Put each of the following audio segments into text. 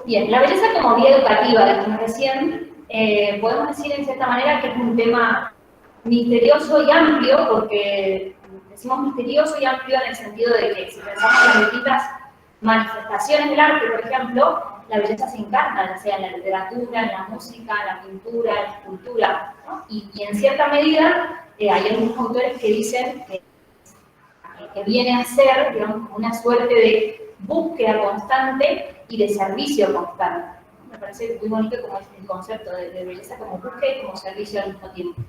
Bien, la belleza como vía educativa, dijimos recién, podemos decir en cierta manera que es un tema misterioso y amplio, porque decimos misterioso y amplio en el sentido de que si pensamos en las distintas manifestaciones del arte, por ejemplo, la belleza se encarna, ya sea en la literatura, en la música, en la pintura, en la escultura, ¿no? Y en cierta medida hay algunos autores que dicen que viene a ser, digamos, una suerte de búsqueda constante y de servicio constante. Me parece muy bonito como es el concepto de belleza como búsqueda y como servicio al mismo tiempo.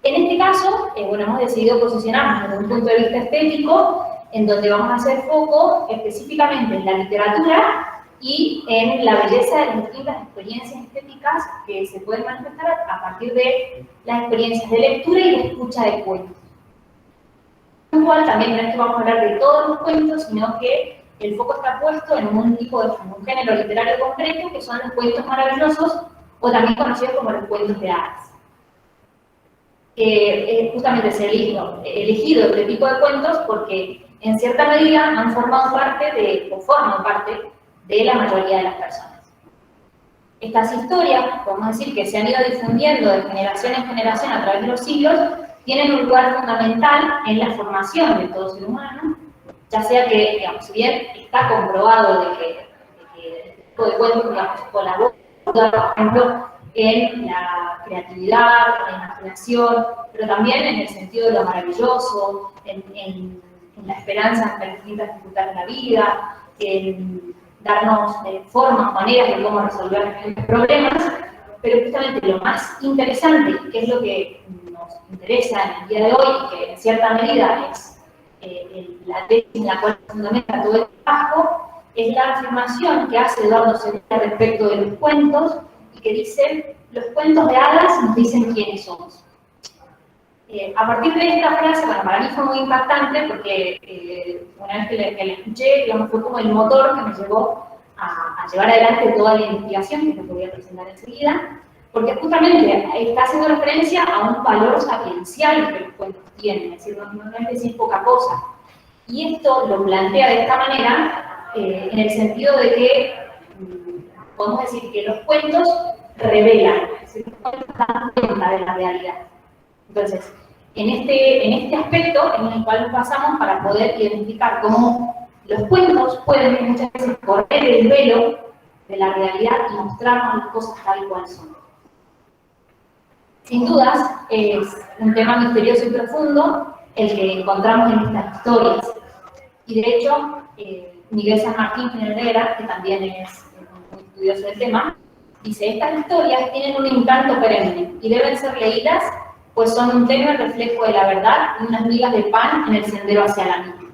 En este caso, bueno, hemos decidido posicionarnos desde un punto de vista estético, en donde vamos a hacer foco específicamente en la literatura y en la belleza de las distintas experiencias estéticas que se pueden manifestar a partir de las experiencias de lectura y de escucha de cuentos. Igual también no es que vamos a hablar de todos los cuentos, sino que el foco está puesto en un tipo de un género literario concreto, que son los cuentos maravillosos, o también conocidos como los cuentos de hadas. Justamente se elegido este tipo de cuentos porque en cierta medida han formado parte o forman parte de la mayoría de las personas. Estas historias, podemos decir, que se han ido difundiendo de generación en generación a través de los siglos, tienen un lugar fundamental en la formación de todo ser humano, ya sea que, digamos, si bien está comprobado de que este tipo de cuentos, digamos, colabora, por ejemplo, en la creatividad, en la imaginación, pero también en el sentido de lo maravilloso, en la esperanza ante las distintas dificultades de la vida, en darnos formas, maneras de cómo resolver diferentes problemas, pero justamente lo más interesante, que es lo que nos interesa en el día de hoy, y que en cierta medida es la tesis en la cual se fundamenta todo el trabajo, es la afirmación que hace Eduardo Sevilla respecto de los cuentos, y que dice, los cuentos de hadas nos dicen quiénes somos. A partir de esta frase, bueno, para mí fue muy impactante porque una vez que la escuché, digamos, fue como el motor que me llevó a llevar adelante toda la investigación, que les voy a presentar enseguida, porque justamente está haciendo referencia a un valor sapiencial que los cuentos tienen, es decir, no es decir poca cosa. Y esto lo plantea de esta manera, en el sentido de que podemos decir que los cuentos revelan, es decir, los cuentos dan cuenta de la realidad. Entonces, en este aspecto en el cual nos basamos para poder identificar cómo los cuentos pueden muchas veces correr el velo de la realidad y mostrarnos las cosas tal cual son. Sin dudas, es un tema misterioso y profundo el que encontramos en estas historias. Y de hecho, Miguel San Martín Herrera, que también es muy estudioso del tema, dice, estas historias tienen un encanto perenne y deben ser leídas, pues son un tenue reflejo de la verdad y unas migas de pan en el sendero hacia la misma.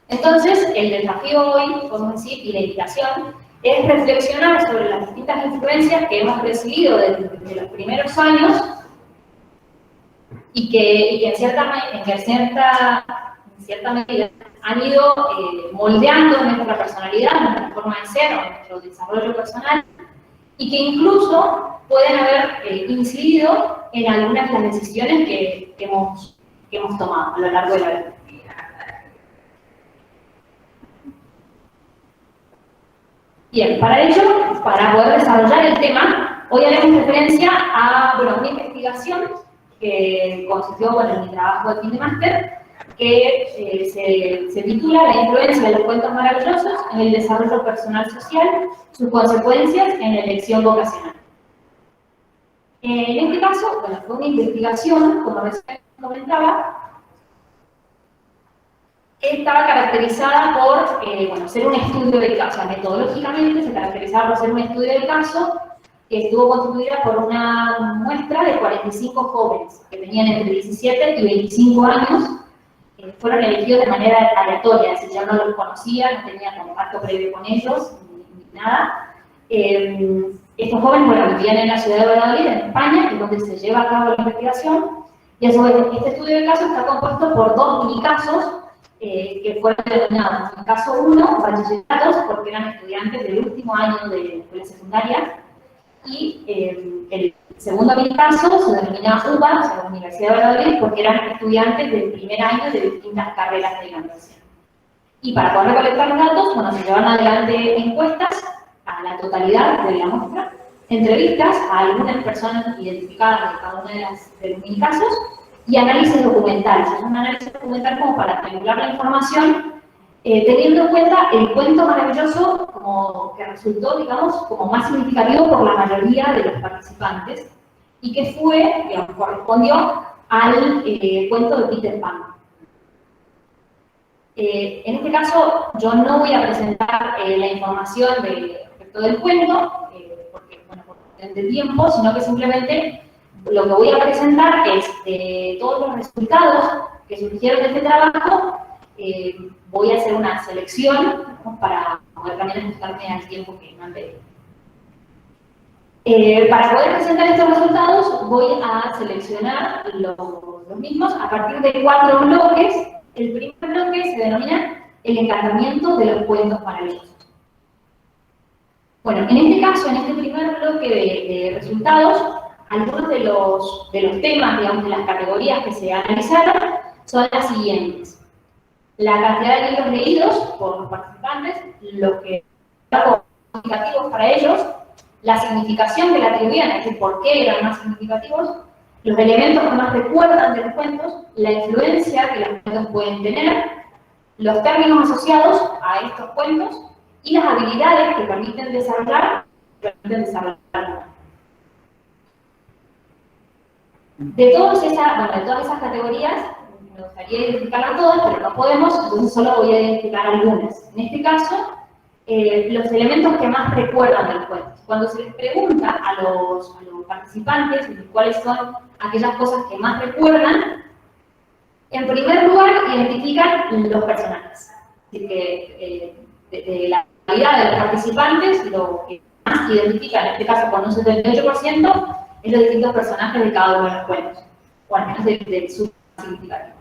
Entonces, el desafío hoy, podemos decir, y la invitación, es reflexionar sobre las distintas influencias que hemos recibido desde los primeros años y que en cierta medida han ido moldeando nuestra personalidad, nuestra forma de ser o nuestro desarrollo personal, y que incluso pueden haber incidido en algunas de las decisiones que hemos tomado a lo largo de la vida. Bien, para ello, para poder desarrollar el tema, hoy haremos referencia a una investigación que consistió en mi trabajo de fin de máster, que se titula La influencia de los cuentos maravillosos en el desarrollo personal social, sus consecuencias en la elección vocacional. En este caso, fue una investigación, como recién comentaba, que estaba caracterizada por ser un estudio del caso, o sea, metodológicamente se caracterizaba por ser un estudio del caso que estuvo constituida por una muestra de 45 jóvenes que tenían entre 17 y 25 años, fueron elegidos de manera aleatoria, es decir, yo no los conocía, no tenía contacto previo con ellos, ni nada. Estos jóvenes, vivían en la ciudad de Valladolid, en España, que es donde se lleva a cabo la investigación, y a su vez, este estudio de caso está compuesto por dos minicasos que fueron denominados, en el caso 1, bachilleratos, porque eran estudiantes del último año de la escuela secundaria, y el segundo caso se denominaba UBA, o sea, la Universidad de Valladolid, porque eran estudiantes del primer año de distintas carreras de la universidad. Y para poder recolectar los datos, bueno, se llevan adelante encuestas a la totalidad de la muestra, entrevistas a algunas personas identificadas de cada uno de los mini casos y análisis documentales. Es un análisis documental como para triangular la información, teniendo en cuenta el cuento maravilloso como que resultó, digamos, como más significativo por la mayoría de los participantes y que fue, digamos, correspondió al cuento de Peter Pan. En este caso, yo no voy a presentar la información respecto del cuento, porque, bueno, por cuestión de tiempo, sino que simplemente lo que voy a presentar es todos los resultados que surgieron de este trabajo. Voy a hacer una selección, ¿no?, para poder también ajustarme al tiempo que me han pedido. Para poder presentar estos resultados, voy a seleccionar los mismos a partir de 4 bloques. El primer bloque se denomina el encantamiento de los cuentos maravillosos. Bueno, en este caso, en este primer bloque de resultados, algunos de los temas, digamos, de las categorías que se analizaron son las siguientes. La cantidad de libros leídos por los participantes, los que eran significativos para ellos, la significación que le atribuían, es decir, por qué eran más significativos, los elementos que más recuerdan de los cuentos, la influencia que los cuentos pueden tener, los términos asociados a estos cuentos y las habilidades que permiten desarrollar. De todas esas categorías, me gustaría identificarlas todas, pero no podemos, entonces solo voy a identificar algunas. En este caso, los elementos que más recuerdan del cuento. Cuando se les pregunta a los participantes cuáles son aquellas cosas que más recuerdan, en primer lugar identifican los personajes. Es decir, que de la calidad de los participantes, lo que más identifican, en este caso con un 78%, es los distintos personajes de cada uno de los cuentos, o al menos de su significativo.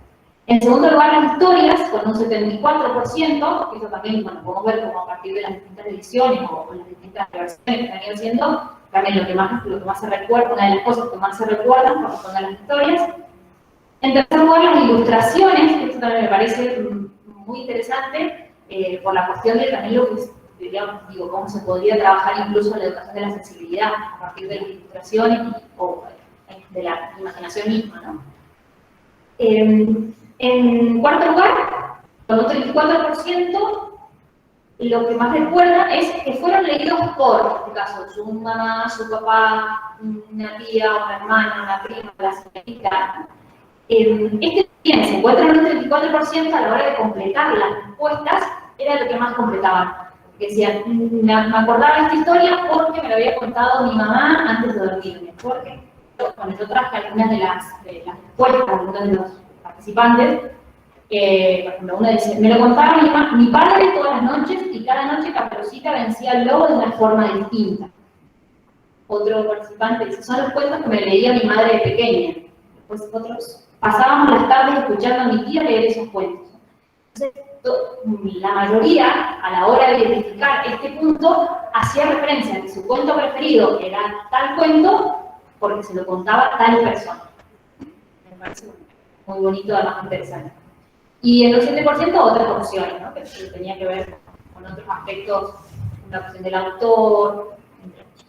En segundo lugar, las historias, con un 74%, que eso también, bueno, podemos ver como a partir de las distintas ediciones o las distintas versiones que han ido haciendo, también lo que más se recuerda, una de las cosas que más se recuerdan corresponde a las historias. En tercer lugar, las ilustraciones, que esto también me parece muy interesante, por la cuestión de también lo que digamos, digo, cómo se podría trabajar incluso la educación de la sensibilidad a partir de las ilustraciones o de la imaginación misma, ¿no? En cuarto lugar, con un 34%, lo que más recuerdan es que fueron leídos por, en este caso, su mamá, su papá, una tía, una hermana, una prima, la señorita. Este bien, se encuentra en un 34% a la hora de completar las respuestas, era lo que más completaban. Que decían, me acordaba de esta historia porque me lo había contado mi mamá antes de dormirme. Porque, bueno, yo traje algunas de las respuestas de algunos de los participantes. Por ejemplo, uno dice, me lo contaba mi padre todas las noches y cada noche Caperucita vencía al lobo de una forma distinta. Otro participante dice, son los cuentos que me leía mi madre de pequeña. Después otros, pasábamos las tardes escuchando a mi tía leer esos cuentos. Entonces, la mayoría, a la hora de identificar este punto, hacía referencia a que su cuento preferido era tal cuento porque se lo contaba tal persona. Me parece muy bonito, además interesante. Y el 7% otras opciones, ¿no?, que tenía que ver con otros aspectos, una opción del autor, entre otros.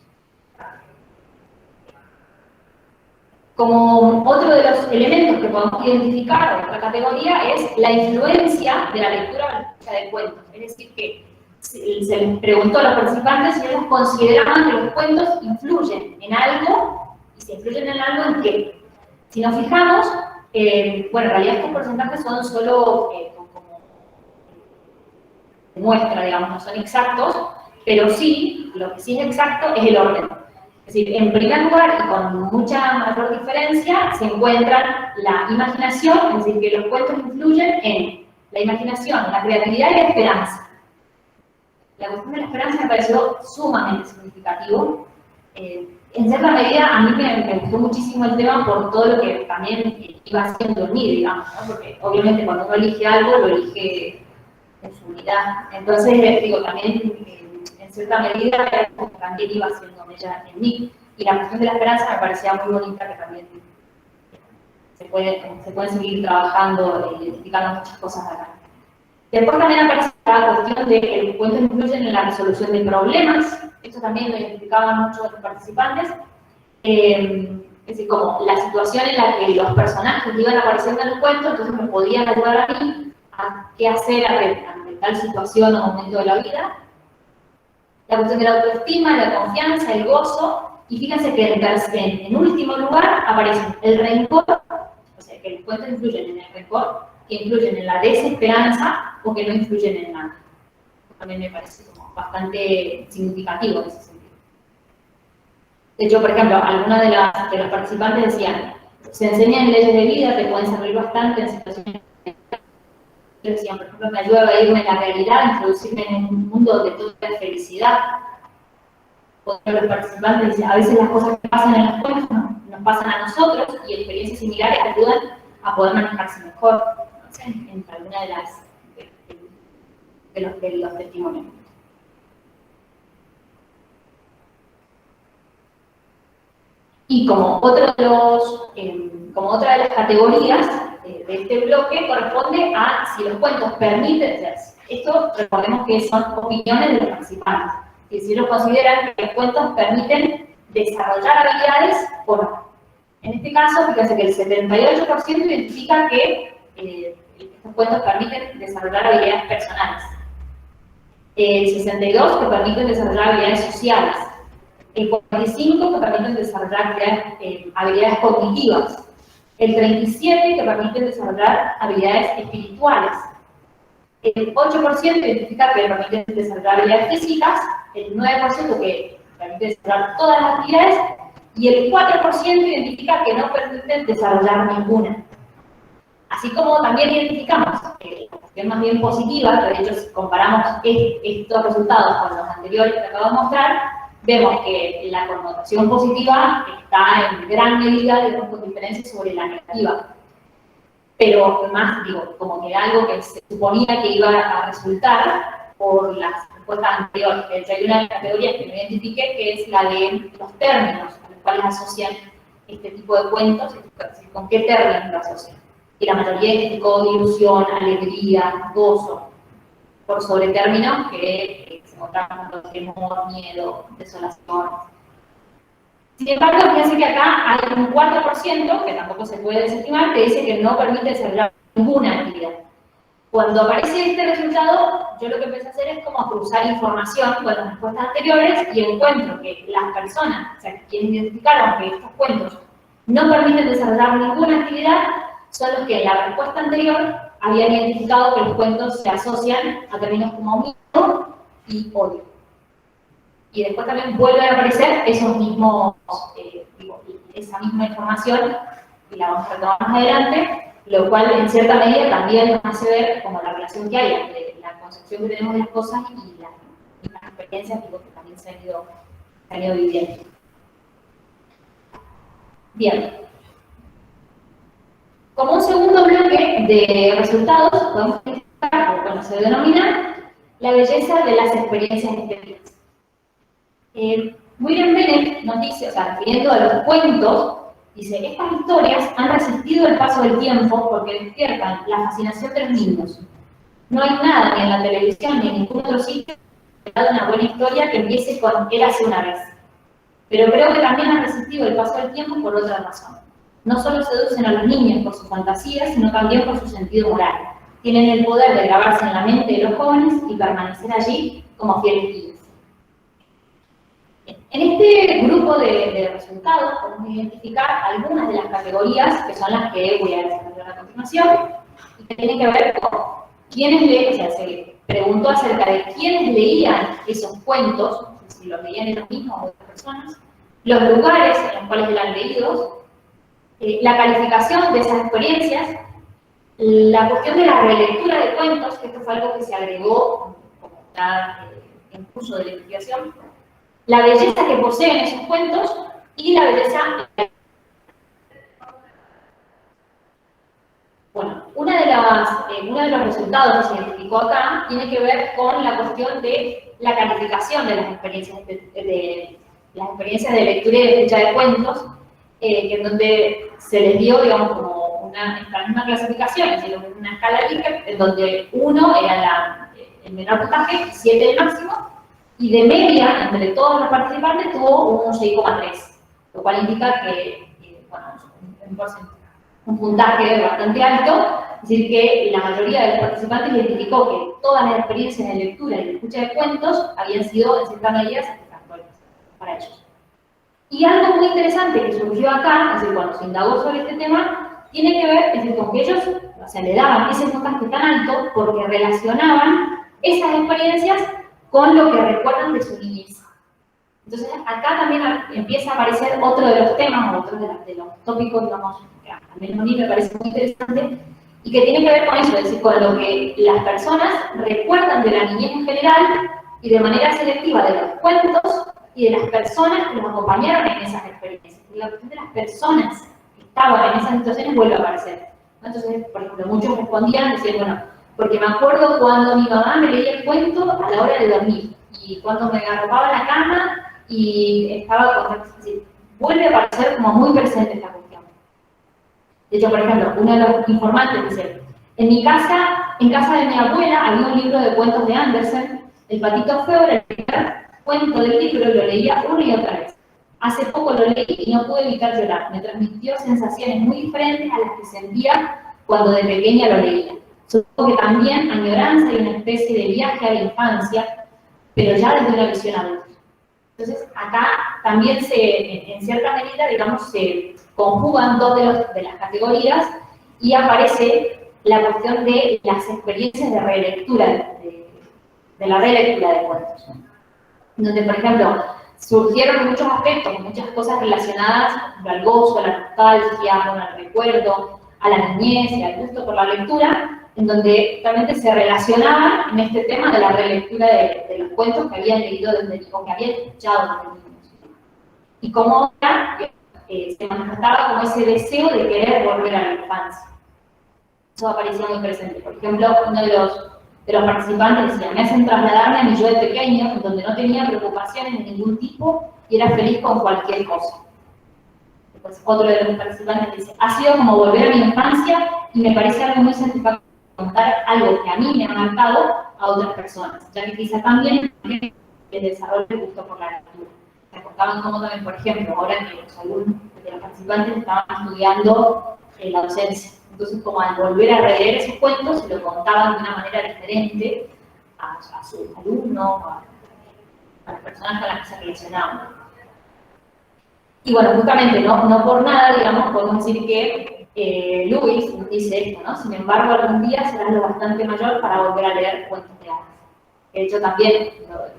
Como otro de los elementos que podemos identificar, otra categoría, es la influencia de la lectura de cuentos. Es decir, que se les preguntó a los participantes si ellos consideraban que los cuentos influyen en algo, y si influyen en algo, ¿en qué? Si nos fijamos, bueno, en realidad estos porcentajes son solo como muestra, digamos, no son exactos, pero sí, lo que sí es exacto es el orden. Es decir, en primer lugar, y con mucha mayor diferencia, se encuentran la imaginación, es decir, que los cuentos influyen en la imaginación, la creatividad y la esperanza. La cuestión de la esperanza me pareció sumamente significativo. En cierta medida, a mí me gustó muchísimo el tema por todo lo que también iba haciendo en mí, digamos, ¿no? Porque obviamente cuando uno elige algo, lo elige en su unidad. Entonces, digo, también en cierta medida también iba haciendo ella en mí. Y la cuestión de la esperanza me parecía muy bonita, que también se puede seguir trabajando e identificando muchas cosas acá. Después también aparece la cuestión de que los cuentos influyen en la resolución de problemas. Esto también lo identificaban muchos de los participantes. Es decir, como la situación en la que los personajes iban apareciendo en el cuento, entonces me podían ayudar a mí a qué hacer ante tal situación o momento de la vida. La cuestión de la autoestima, la confianza, el gozo, y fíjense que en último lugar aparecen el rencor, o sea, que los cuentos influyen en el rencor, que influyen en la desesperanza o que no influyen en nada. También me parece como bastante significativo en ese sentido. De hecho, por ejemplo, algunas de los participantes decían, se enseñan leyes de vida, te pueden servir bastante en situaciones. Decían, por ejemplo, me ayuda a irme en la realidad, introducirme en un mundo donde todo es felicidad. Otro de los participantes dice, a veces las cosas que pasan en los cuentos nos pasan a nosotros y experiencias similares ayudan a poder manejarse mejor, no sé, entre alguna de los testimonios. Y como otra de las categorías de este bloque corresponde a si los cuentos permiten, esto recordemos que son opiniones de los participantes, que si ellos consideran que los cuentos permiten desarrollar habilidades o no. En este caso, fíjense que el 78% identifica que estos cuentos permiten desarrollar habilidades personales, el 62% que permiten desarrollar habilidades sociales, el 45% que permiten desarrollar habilidades cognitivas, el 37% que permiten desarrollar habilidades espirituales, el 8% identifica que permiten desarrollar habilidades físicas, el 9% que permiten desarrollar todas las actividades y el 4% identifica que no permiten desarrollar ninguna. Así como también identificamos la cuestión más bien positiva, que de hecho si comparamos estos resultados con los anteriores que acabo de mostrar, vemos que la connotación positiva está en gran medida, digamos, con diferencia sobre la negativa. Pero más, digo, como que algo que se suponía que iba a resultar por las respuestas anteriores. De hecho, hay una de las categorías que no identifiqué, que es la de los términos a los cuales asocian este tipo de cuentos, es decir, con qué términos lo asocian. Y la mayoría identificó ilusión, alegría, gozo, por sobre términos que se encontraban con temor, miedo, desolación. Sin embargo, fíjense que acá hay un 4%, que tampoco se puede desestimar, que dice que no permite desarrollar ninguna actividad. Cuando aparece este resultado, yo lo que empecé a hacer es como cruzar información con las respuestas anteriores y encuentro que las personas, o sea, quienes identificaron que estos cuentos no permiten desarrollar ninguna actividad, son los que en la respuesta anterior habían identificado que los cuentos se asocian a términos como miedo y odio. Y después también vuelven a aparecer esos mismos, esa misma información, y la vamos a retomar más adelante, lo cual en cierta medida también nos hace ver como la relación que hay entre la concepción que tenemos de las cosas y las experiencias que también se han ido viviendo. Bien. Como un segundo bloque de resultados, podemos identificar, o bueno, se denomina la belleza de las experiencias estéticas. William Bennett nos dice, o sea, refiriendo a los cuentos, dice, estas historias han resistido el paso del tiempo porque despiertan la fascinación de los niños. No hay nada, ni en la televisión, ni en ningún otro sitio, que haga una buena historia que empiece con érase una vez. Pero creo que también han resistido el paso del tiempo por otra razón. No solo seducen a los niños por sus fantasías, sino también por su sentido moral. Tienen el poder de grabarse en la mente de los jóvenes y permanecer allí como fieles guías. En este grupo de resultados podemos identificar algunas de las categorías que son las que voy a desarrollar a continuación y que tienen que ver con quiénes leían, o sea, se preguntó acerca de quiénes leían esos cuentos, si los leían ellos mismos o otras personas, los lugares en los cuales eran leídos, la calificación de esas experiencias, la cuestión de la relectura de cuentos, que esto fue algo que se agregó como está en curso de la investigación, la belleza que poseen esos cuentos y la belleza. Bueno, uno de los resultados que se identificó acá tiene que ver con la cuestión de la calificación de las experiencias de lectura y de escucha de cuentos, en donde se les dio, digamos, como esta misma clasificación, es decir, una escala de Likert, en donde 1 era el menor puntaje, 7 el máximo, y de media, entre todos los participantes, tuvo un 6,3, lo cual indica que, bueno, un puntaje bastante alto, es decir, que la mayoría de los participantes identificó que todas las experiencias de lectura y de escucha de cuentos habían sido, en cierta medida, satisfactorias para ellos. Y algo muy interesante que surgió acá, es decir, cuando se indagó sobre este tema, tiene que ver, es decir, con que ellos, o sea, le daban ese puntaje tan alto porque relacionaban esas experiencias con lo que recuerdan de su niñez. Entonces, acá también empieza a aparecer otro de los temas, otro de los tópicos, digamos, que al menos a mí me parece muy interesante, y que tiene que ver con eso, es decir, con lo que las personas recuerdan de la niñez en general y de manera selectiva de los cuentos y de las personas que los acompañaron en esas experiencias. Y la cuestión de las personas que estaban en esas situaciones vuelve a aparecer. Entonces, por ejemplo, muchos respondían, decían, bueno, porque me acuerdo cuando mi mamá me leía el cuento a la hora de dormir, y cuando me arropaba en la cama, y estaba con... Es decir, vuelve a aparecer como muy presente esta cuestión. De hecho, por ejemplo, uno de los informantes dice, en casa de mi abuela había un libro de cuentos de Andersen, El patito feo era el primer cuento del libro, lo leía una y otra vez. Hace poco lo leí y no pude evitar llorar. Me transmitió sensaciones muy diferentes a las que sentía cuando de pequeña lo leía. Supongo que también añoranza y una especie de viaje a la infancia, pero ya desde una visión adulta. Entonces, acá también en cierta medida, digamos, se conjugan dos de las categorías y aparece la cuestión de las experiencias de relectura, de la relectura de cuentos. Donde, por ejemplo, surgieron muchos aspectos, muchas cosas relacionadas al gozo, a la nostalgia, al recuerdo, a la niñez y al gusto por la lectura, en donde realmente se relacionaban en este tema de la relectura de los cuentos que habían leído desde niños, que habían escuchado desde niños. Y cómo se manifestaba como ese deseo de querer volver a la infancia. Eso aparecía muy presente. Por ejemplo, uno de los participantes decía, me hacen trasladarme a mi yo de pequeño, en donde no tenía preocupaciones de ningún tipo y era feliz con cualquier cosa. Después otro de los participantes dice, ha sido como volver a mi infancia y me parece algo muy satisfactorio contar algo que a mí me ha marcado a otras personas, ya que quizá también el desarrollo del gusto por la lectura. Me contaban cómo también, por ejemplo, ahora que los alumnos de los participantes estaban estudiando la docencia. Entonces, como al volver a releer esos cuentos, se lo contaban de una manera diferente a sus alumnos, a las personas con las que se relacionaban. Y bueno, justamente, no por nada, digamos, podemos decir que Lewis dice esto, ¿no? Sin embargo, algún día serás lo bastante mayor para volver a leer cuentos de hadas. De hecho, también,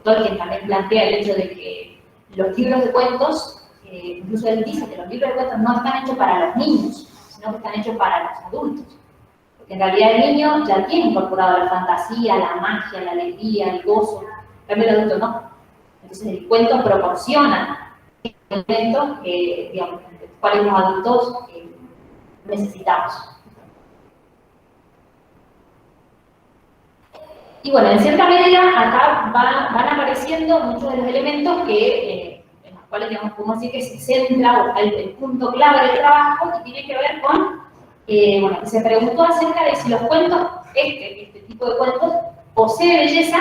Tolkien también plantea el hecho de que los libros de cuentos, incluso él dice que los libros de cuentos no están hechos para los niños, sino que están hechos para los adultos. Porque en realidad el niño ya tiene incorporado la fantasía, la magia, la alegría, el gozo, pero el adulto no. Entonces el cuento proporciona elementos que, digamos, los cuales los adultos necesitamos. Y bueno, en cierta medida acá van apareciendo muchos de los elementos que, en los cuales, digamos, podemos decir que se centra el punto clave del trabajo, que tiene que ver con, bueno, se preguntó acerca de si los cuentos, este tipo de cuentos, posee belleza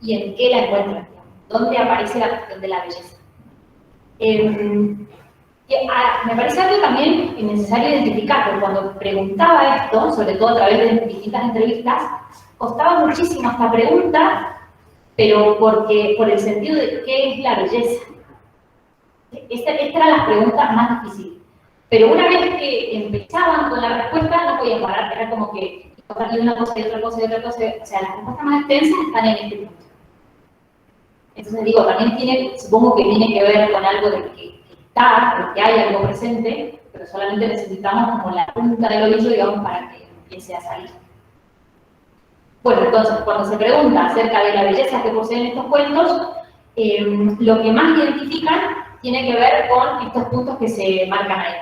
y en qué la encuentran, digamos, dónde aparece la cuestión de la belleza. Me parece algo también necesario identificar, porque cuando preguntaba esto, sobre todo a través de distintas entrevistas, costaba muchísimo esta pregunta, pero por el sentido de qué es la belleza. Esta era la pregunta más difícil. Pero una vez que empezaban con la respuesta, no podían parar, era como que y una cosa y otra cosa y otra cosa, o sea, las respuestas más extensas están en este punto. Entonces digo, también supongo que tiene que ver con algo de que porque hay algo presente, pero solamente necesitamos como la punta del ovillo, digamos, para que empiece a salir. Bueno, entonces, cuando se pregunta acerca de la belleza que poseen estos cuentos, lo que más identifican tiene que ver con estos puntos que se marcan ahí.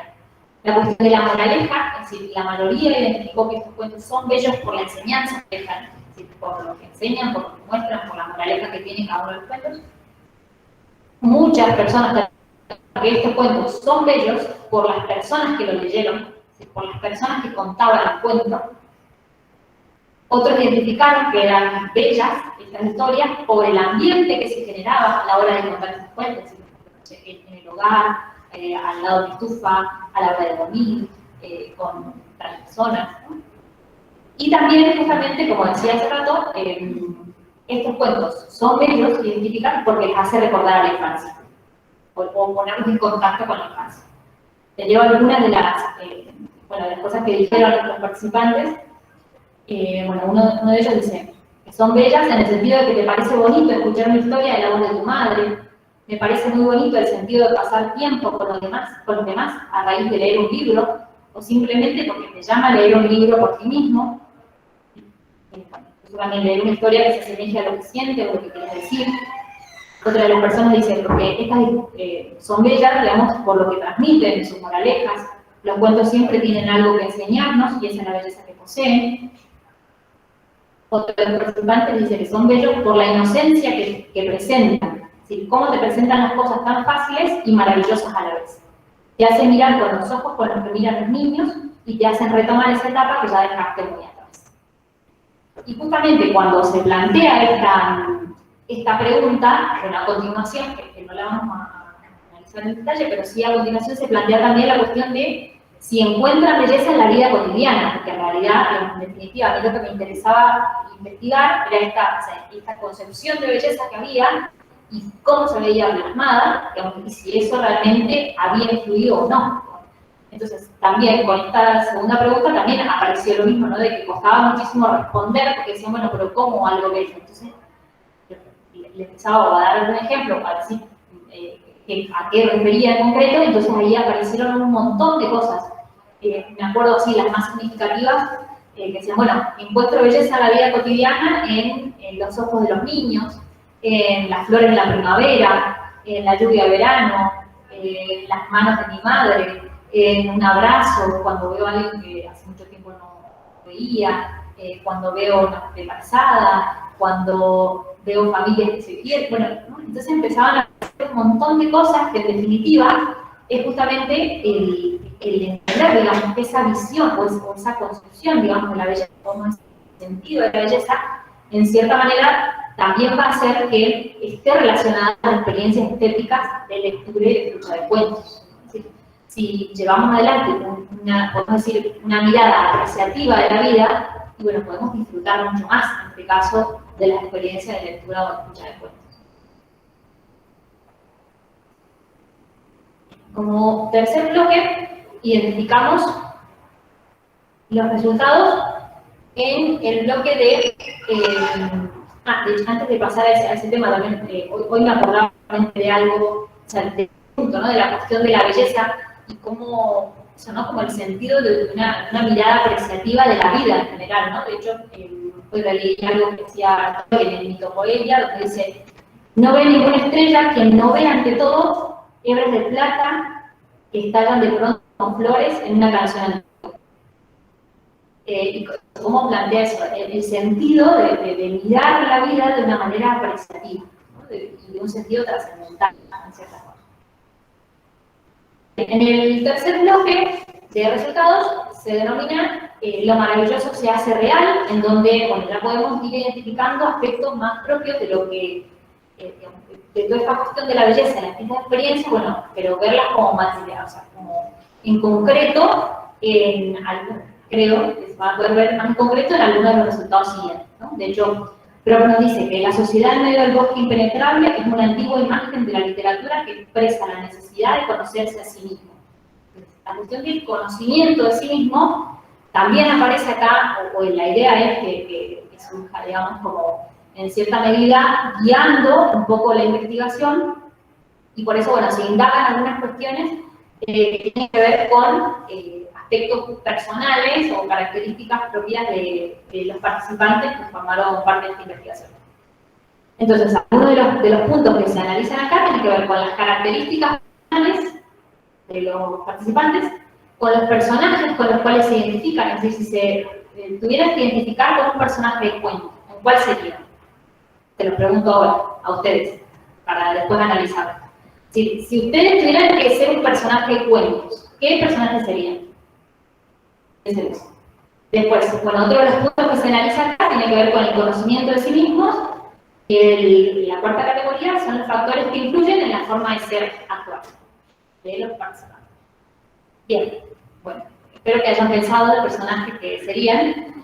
La cuestión de la moraleja, es decir, la mayoría identificó que estos cuentos son bellos por la enseñanza que dejan, es decir, por lo que enseñan, por lo que muestran, por la moraleja que tiene cada uno de los cuentos. Muchas personas que estos cuentos son bellos por las personas que los leyeron, por las personas que contaban el cuento. Otros identificaron que eran bellas estas historias por el ambiente que se generaba a la hora de contar estos cuentos, en el hogar, al lado de la estufa, a la hora de dormir, con otras personas, ¿no? Y también, justamente, como decía hace rato, estos cuentos son bellos identificar porque les hace recordar a la infancia, o ponernos en contacto con la infancia. Te llevo algunas de las cosas que dijeron los participantes. Uno de ellos dice que son bellas en el sentido de que te parece bonito escuchar una historia de la voz de tu madre, me parece muy bonito el sentido de pasar tiempo con los demás a raíz de leer un libro, o simplemente porque te llama a leer un libro por ti mismo. También leer una historia que se asemeje a lo que siente o lo que quieres decir. Otra de las personas dice, porque estas son bellas, digamos, por lo que transmiten, sus moralejas. Los cuentos siempre tienen algo que enseñarnos y esa es la belleza que poseen. Otro de los participantes dice que son bellos por la inocencia que presentan. Es decir, cómo te presentan las cosas tan fáciles y maravillosas a la vez. Te hacen mirar con los ojos con los que miran los niños y te hacen retomar esa etapa que ya dejaste muy atrás. Y justamente cuando se plantea esta pregunta, bueno, a continuación, que no la vamos a analizar en detalle, pero sí a continuación se plantea también la cuestión de si encuentran belleza en la vida cotidiana, porque en realidad, en definitiva, a mí lo que me interesaba investigar era esta concepción de belleza que había y cómo se veía plasmada, digamos, y si eso realmente había influido o no. Entonces, también con esta segunda pregunta también apareció lo mismo, ¿no? De que costaba muchísimo responder, porque decían, bueno, pero ¿cómo algo bello? Entonces, le empezaba a dar algún ejemplo para decir a qué refería en concreto, entonces ahí aparecieron un montón de cosas. Me acuerdo así, las más significativas, que decían, bueno, encuentro belleza en la vida cotidiana en los ojos de los niños, en las flores de la primavera, en la lluvia de verano, en las manos de mi madre, en un abrazo, cuando veo a alguien que hace mucho tiempo no veía, cuando veo una embarazada, cuando veo familias que se quieren, bueno, ¿no? Entonces empezaban a hacer un montón de cosas que en definitiva es justamente el entender, digamos, esa visión o esa construcción, digamos, de la belleza, como ese sentido de la belleza, en cierta manera también va a hacer que esté relacionada con experiencias estéticas de lectura y de escucha de cuentos. Es decir, si llevamos adelante podemos decir, una mirada apreciativa de la vida, y bueno, podemos disfrutar mucho más, en este caso, de las experiencias de lectura o de escucha de cuentos. Como tercer bloque, identificamos los resultados en el bloque de antes de pasar a ese tema también, hoy me acordaba de algo, o sea, del punto, ¿no? De la cuestión de la belleza y cómo, o sea, ¿no? Como el sentido de una mirada apreciativa de la vida en general, ¿no? De hecho, hoy leí algo que decía en el Mitopoeia, donde dice, no ve ninguna estrella quien no ve ante todo hebras de plata que estallan de pronto con flores en una canción antigua. Y cómo plantea eso, el sentido de mirar la vida de una manera apreciativa, ¿no? Y de un sentido trascendental, en cierta forma. En el tercer bloque de resultados se denomina lo maravilloso se hace real, en donde, bueno, ya podemos ir identificando aspectos más propios de lo que, de toda esta cuestión de la belleza, las distintas experiencias, bueno, pero verlas como material, o sea, como en concreto, creo que se va a poder ver más en concreto en algunos de los resultados siguientes, ¿no? De hecho, Prof nos dice que la sociedad en medio del bosque impenetrable es una antigua imagen de la literatura que expresa la necesidad de conocerse a sí mismo. La cuestión del conocimiento de sí mismo también aparece acá, o la idea es que surja, digamos, como en cierta medida guiando un poco la investigación, y por eso, bueno, se indagan algunas cuestiones que tienen que ver con aspectos personales o características propias de los participantes que formaron parte de esta investigación. Entonces, algunos de los puntos que se analizan acá tienen que ver con las características personales de los participantes, con los personajes con los cuales se identifican. Es decir, si se tuvieras que identificar con un personaje de cuento, ¿en cuál sería? Te lo pregunto ahora, a ustedes, para después analizarlo. Si ustedes tuvieran que ser un personaje de cuentos, ¿qué personaje serían? Después, bueno, otro de los puntos que se analiza acá tiene que ver con el conocimiento de sí mismos. La cuarta categoría son los factores que influyen en la forma de ser actual de los participantes. Bien, bueno, espero que hayan pensado el personaje que serían.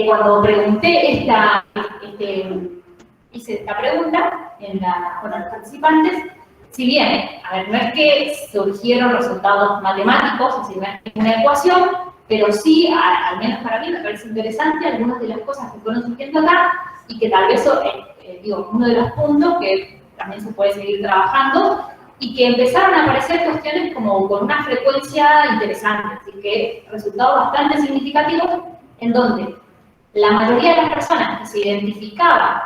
Cuando pregunté hice esta pregunta con los participantes, si bien, a ver, no es que surgieron resultados matemáticos, es decir, no es una ecuación, pero sí, al menos para mí, me parece interesante algunas de las cosas que fueron surgiendo acá y que tal vez, digo, uno de los puntos que también se puede seguir trabajando y que empezaron a aparecer cuestiones como con una frecuencia interesante, así que resultados bastante significativos en donde la mayoría de las personas que se identificaban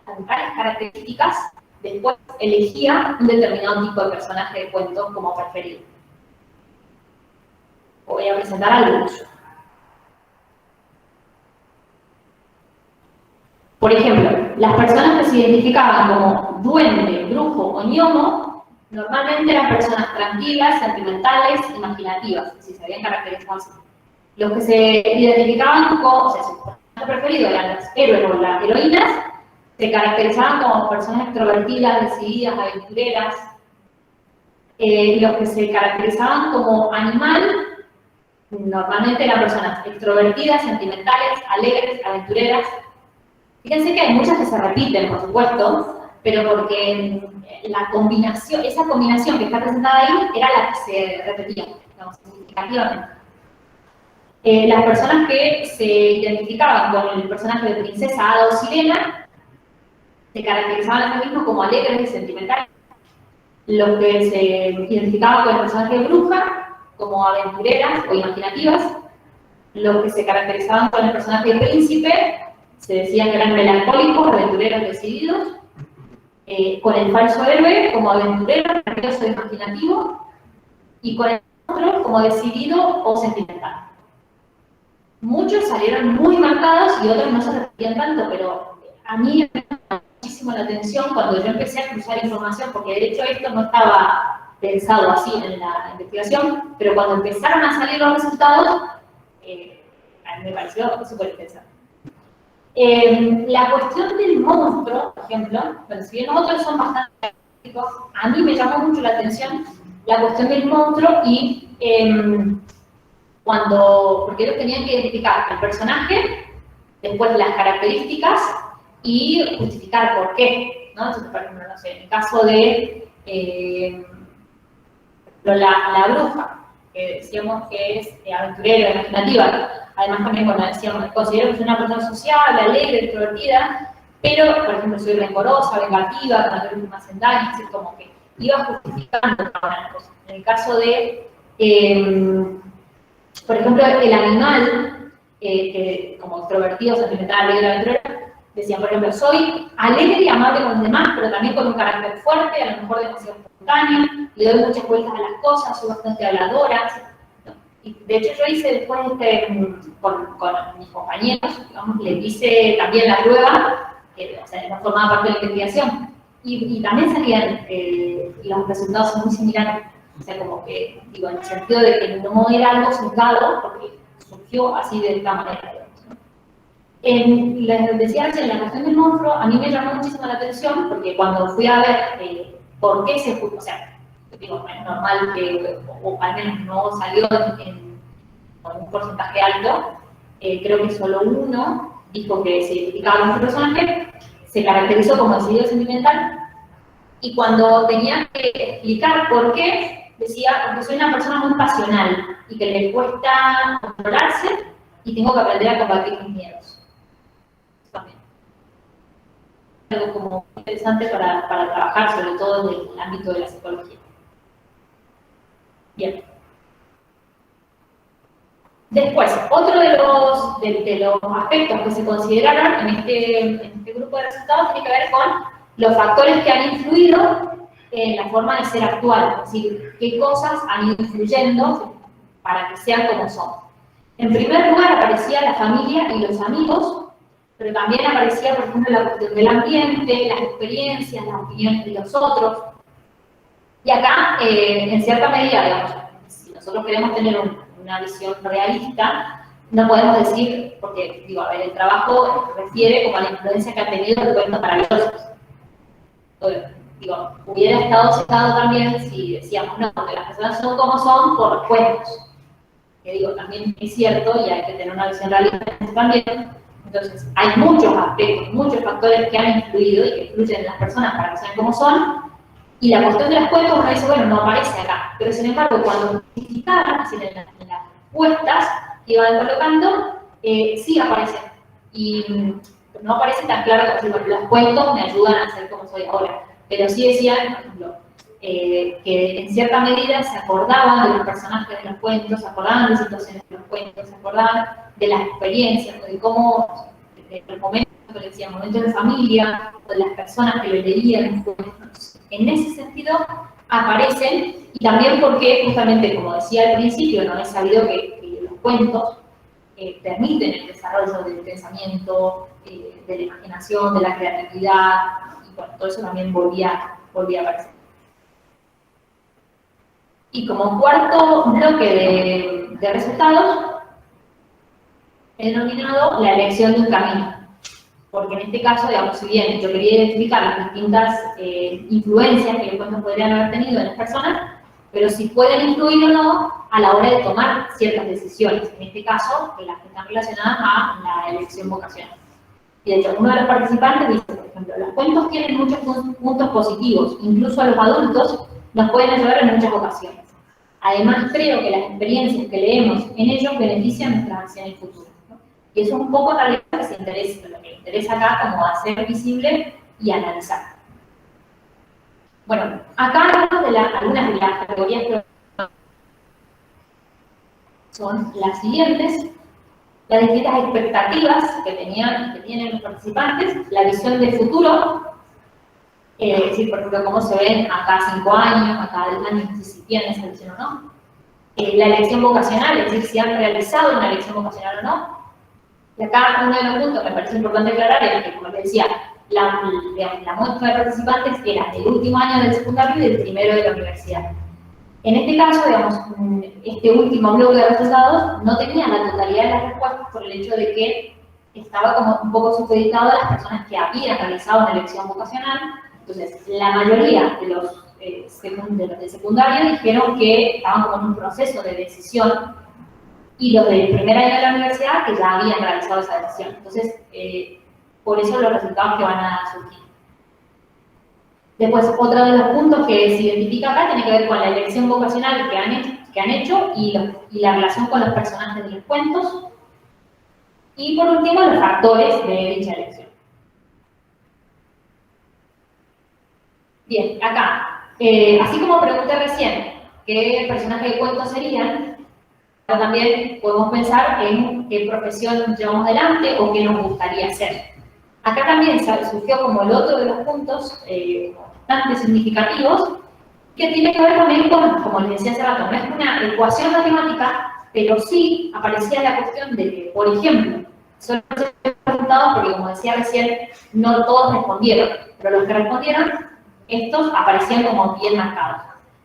con tales características después elegía un determinado tipo de personaje de cuentos como preferido. Voy a presentar algunos. Por ejemplo, las personas que se identificaban como duende, brujo o gnomo, normalmente eran personas tranquilas, sentimentales, imaginativas, si se habían caracterizado así. Los que se identificaban como, o sea, su personaje preferido eran los héroes o las heroínas, se caracterizaban como personas extrovertidas, decididas, aventureras. Los que se caracterizaban como animal, normalmente eran personas extrovertidas, sentimentales, alegres, aventureras. Fíjense que hay muchas que se repiten, por supuesto, pero porque esa combinación que está presentada ahí era la que se repetía, digamos, significativamente. Las personas que se identificaban con el personaje de princesa, hada o sirena, se caracterizaban a sí mismos como alegres y sentimentales. Los que se identificaban con el personaje de bruja, como aventureras o imaginativas. Los que se caracterizaban con el personaje de príncipe, se decían que eran melancólicos, aventureros decididos. Con el falso héroe, como aventurero, nervioso e imaginativo. Y con el otro, como decidido o sentimental. Muchos salieron muy marcados y otros no se repetían tanto, pero a mí me llamó muchísimo la atención cuando yo empecé a cruzar información, porque de hecho esto no estaba pensado así en la investigación, pero cuando empezaron a salir los resultados, a mí me pareció súper interesante. La cuestión del monstruo, por ejemplo, bueno, si bien los otros son bastante críticos, a mí me llamó mucho la atención la cuestión del monstruo y porque ellos tenían que identificar el personaje, después las características y justificar por qué, ¿no? Entonces, por ejemplo, no sé, en el caso de la bruja, que decíamos que es aventurera, imaginativa, además también cuando decíamos, considero que soy una persona sociable, alegre, extrovertida, pero, por ejemplo, soy rencorosa, vengativa, que no tengo más en daño, es decir, como que iba justificando las cosas. En el caso de por ejemplo, el animal, que como extrovertido, sentimental, alegre, aventurero, decían, por ejemplo, soy alegre y amable con los demás, pero también con un carácter fuerte, a lo mejor demasiado espontáneo, le doy muchas vueltas a las cosas, soy bastante habladora. ¿No? Y de hecho yo hice después con mis compañeros, digamos, les hice también la prueba, o sea, no formaba parte de la investigación, y también salían, los resultados son muy similares. O sea, como que, digo, en el sentido de que no era algo sesgado, porque surgió así de esta manera, digamos, ¿no? Les decía recién, en la cuestión del monstruo, a mí me llamó muchísimo la atención, porque cuando fui a ver por qué se juzgó, o sea, digo, es normal que, o al menos no salió con un porcentaje alto, creo que solo uno dijo que se identificaba con este personaje, se caracterizó como decidido sentimental, y cuando tenía que explicar por qué, decía, porque soy una persona muy pasional y que le cuesta controlarse y tengo que aprender a combatir mis miedos. También. Algo como interesante para trabajar, sobre todo en el ámbito de la psicología. Bien. Después, otro de los aspectos que se consideraron en este grupo de resultados tiene que ver con los factores que han influido en la forma de ser actual, es decir, qué cosas han ido influyendo para que sean como son. En primer lugar aparecía la familia y los amigos, pero también aparecía, por ejemplo, la cuestión del ambiente, las experiencias, las opiniones de los otros. Y acá, en cierta medida, digamos, si nosotros queremos tener una visión realista, no podemos decir, porque digo, a ver, el trabajo refiere como a la influencia que ha tenido el cuento maravillosos. Digo, hubiera estado citado también si decíamos, no, que las personas son como son por los cuentos. Que digo, también es cierto y hay que tener una visión realista también. Entonces, hay muchos aspectos, muchos factores que han influido y que influyen en las personas para que sean como son. Y la cuestión de los cuentos, uno dice, bueno, no aparece acá. Pero sin embargo, cuando justificaban, es decir, en las respuestas que iban colocando, sí aparecen. Y no aparece tan claro como si los cuentos me ayudan a ser como soy ahora. Pero sí decían, por ejemplo, que en cierta medida se acordaban de los personajes de los cuentos, se acordaban de situaciones de los cuentos, se acordaban de las experiencias, de cómo, de los momentos, que decían, momentos de familia, o de las personas que lo leían los cuentos. En ese sentido aparecen, y también porque, justamente, como decía al principio, no es sabido que los cuentos permiten el desarrollo del pensamiento, de la imaginación, de la creatividad, y bueno, todo eso también volvía a aparecer. Y como cuarto bloque de resultados, he denominado la elección de un camino. Porque en este caso, digamos, si bien yo quería identificar las distintas influencias que los cuentos podrían haber tenido en las personas, pero si pueden influir o no a la hora de tomar ciertas decisiones. En este caso, las que están relacionadas a la elección vocacional. Y de hecho, uno de los participantes dice, por ejemplo, los cuentos tienen muchos puntos positivos, incluso a los adultos nos pueden ayudar en muchas ocasiones. Además, creo que las experiencias que leemos en ellos benefician nuestras acciones futuras, ¿no? Y eso es un poco también lo que interesa acá, como hacer visible y analizar. Bueno, acá hablamos de algunas de las categorías que son las siguientes: las distintas expectativas que tienen los participantes, la visión del futuro, es decir, por ejemplo, cómo se ven acá 5 años, acá 10 años, si tienen esa visión o no. La elección vocacional, es decir, si han realizado una elección vocacional o no. Y acá uno de los puntos que me parece importante aclarar es que, como les decía, la muestra de participantes era del último año del secundario y del primero de la universidad. En este caso, digamos, este último bloque de resultados no tenía la totalidad de las respuestas por el hecho de que estaba como un poco supeditado a las personas que habían realizado una elección vocacional. Entonces, la mayoría de los de secundario dijeron que estaban como en un proceso de decisión, y los del primer año de la universidad que ya habían realizado esa decisión. Entonces, por eso los resultados que van a surgir. Después, otro de los puntos que se identifica acá tiene que ver con la elección vocacional que han hecho y la relación con los personajes de los cuentos. Y por último, los factores de dicha elección. Bien, acá, así como pregunté recién qué personajes de cuentos serían, también podemos pensar en qué profesión llevamos adelante o qué nos gustaría hacer. Acá también surgió como el otro de los puntos bastante significativos, que tiene que ver también con, como les decía hace rato, no es una ecuación matemática, pero sí aparecía la cuestión de que, por ejemplo, solo se preguntado porque, como decía recién, no todos respondieron, pero los que respondieron, estos aparecían como bien marcados.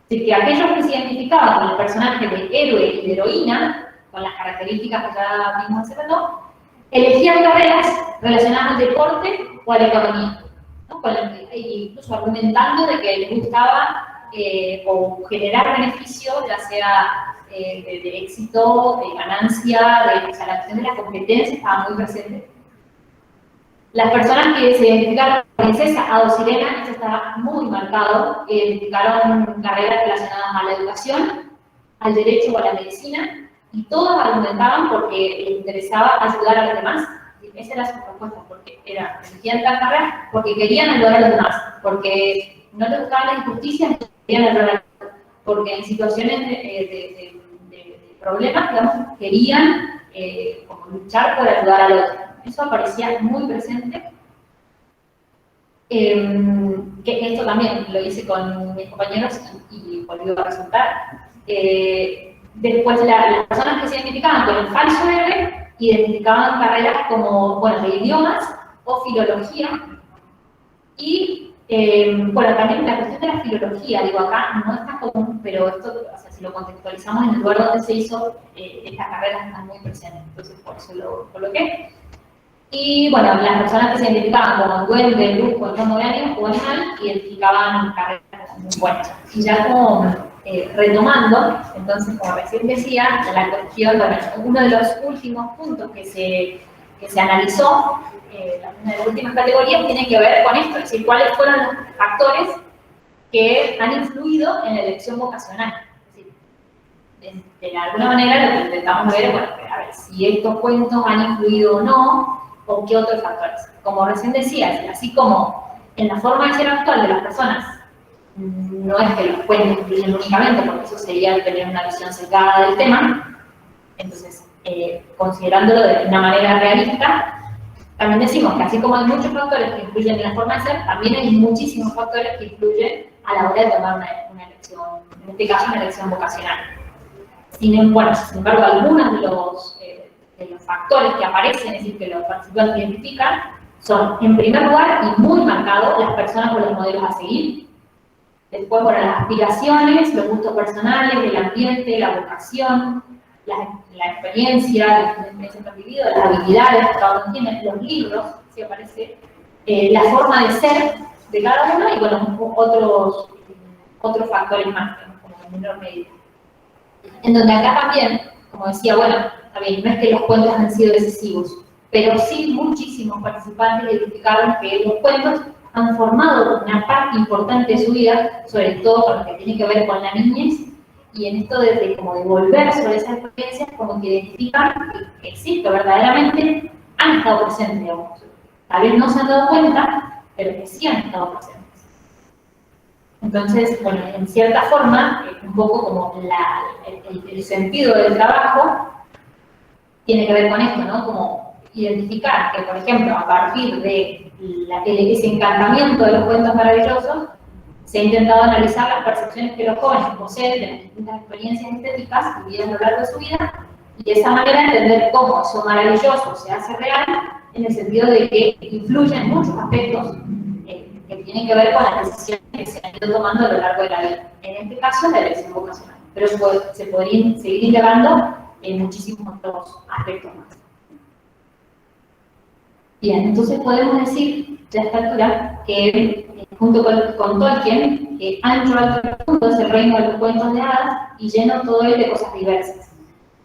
Es decir, que aquellos que se identificaban con el personaje de héroe y de heroína, con las características que ya vimos hace rato, elegían carreras relacionadas al deporte o a la economía, ¿no? Incluso argumentando de que les gustaba o generar beneficio, ya sea de éxito, de ganancia, o sea, la cuestión de la competencia estaba muy presente. Las personas que se identificaron con princesa, hada o sirena, eso estaba muy marcado, identificaron carreras relacionadas a la educación, al derecho o a la medicina, y todas argumentaban porque les interesaba ayudar a los demás. Esa era su respuesta, porque elegían tal carrera porque querían ayudar a los demás, porque no les gustaban las injusticias, querían ayudar a los demás, porque en situaciones de problemas, digamos, querían como luchar por ayudar al otro. Eso aparecía muy presente. Que esto también lo hice con mis compañeros y volvió a resultar. Después, las personas que se identificaban con el falso héroe identificaban carreras como, bueno, de idiomas o filología, y Bueno, también la cuestión de la filología, digo, acá no es tan común, pero esto, o sea, si lo contextualizamos en el lugar donde se hizo, estas carreras están muy presentes, entonces por eso lo coloqué. Y bueno, las personas que se identificaban como duende, brujo, entorno de ánimo o animal, identificaban carreras muy buenas. Y ya como retomando, entonces, como recién decía, la cuestión, bueno, uno de los últimos puntos que se analizó, una de las últimas categorías, tiene que ver con esto, es decir, cuáles fueron los factores que han influido en la elección vocacional. Es decir, de alguna manera lo que intentamos ver es, bueno, a ver, si estos cuentos han influido o no, o qué otros factores. Como recién decía, así como en la forma de ser actual de las personas, no es que los cuentos influyen únicamente, porque eso sería tener una visión sesgada del tema, entonces, considerándolo de una manera realista, también decimos que así como hay muchos factores que influyen en la forma de ser, también hay muchísimos factores que influyen a la hora de tomar una elección, en este caso una elección vocacional. Sin embargo, algunos de los factores que aparecen, es decir, que los participantes identifican, son, en primer lugar, y muy marcados, las personas o los modelos a seguir. Después, bueno, las aspiraciones, los gustos personales, el ambiente, la vocación, la experiencia, que han vivido, las habilidades que cada uno tiene, los libros, si aparece, la forma de ser de cada uno y, bueno, otros factores más, como en menor medida. En donde acá también, como decía, bueno, también no es que los cuentos han sido decisivos, pero sí muchísimos participantes identificaron que los cuentos han formado una parte importante de su vida, sobre todo con lo que tiene que ver con la niñez, y en esto de como de volver sobre esas experiencias, como que identifican que existe verdaderamente, han estado presentes, digamos. Tal vez no se han dado cuenta, pero que sí han estado presentes. Entonces, bueno, en cierta forma, un poco como el sentido del trabajo tiene que ver con esto, ¿no? Como identificar que, por ejemplo, a partir de ese encantamiento de los cuentos maravillosos, se ha intentado analizar las percepciones que los jóvenes poseen de las distintas experiencias estéticas vividas a lo largo de su vida, y de esa manera entender cómo eso maravilloso se hace real, en el sentido de que influye en muchos aspectos que tienen que ver con las decisiones que se han ido tomando a lo largo de la vida. En este caso, la elección vocacional. Pero se podrían seguir indagando en muchísimos otros aspectos más. Bien, entonces podemos decir, ya a esta altura, que junto con Tolkien, que ancho al profundo es el reino de los cuentos de hadas y lleno todo él de cosas diversas.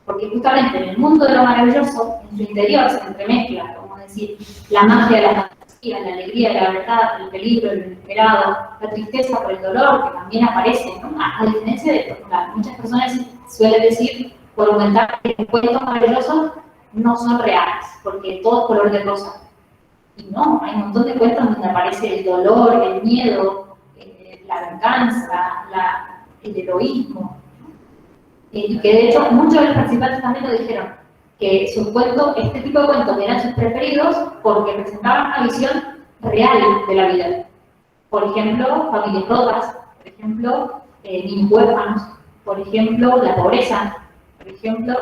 Porque justamente en el mundo de lo maravilloso, en su interior se entremezcla, como decir, la magia de la fantasía, la alegría, la verdad, el peligro, el inesperado, la tristeza por el dolor, que también aparece, ¿no? A diferencia de muchas personas suelen decir, por aumentar que los cuentos maravillosos no son reales, porque todo es color de rosa. Y no, hay un montón de cuentos donde aparece el dolor, el miedo, la venganza, el heroísmo. Y que de hecho muchos de los participantes también lo dijeron, que sus cuentos, este tipo de cuentos eran sus preferidos porque presentaban una visión real de la vida. Por ejemplo, familias rotas, por ejemplo, niños huérfanos, por ejemplo, la pobreza, por ejemplo,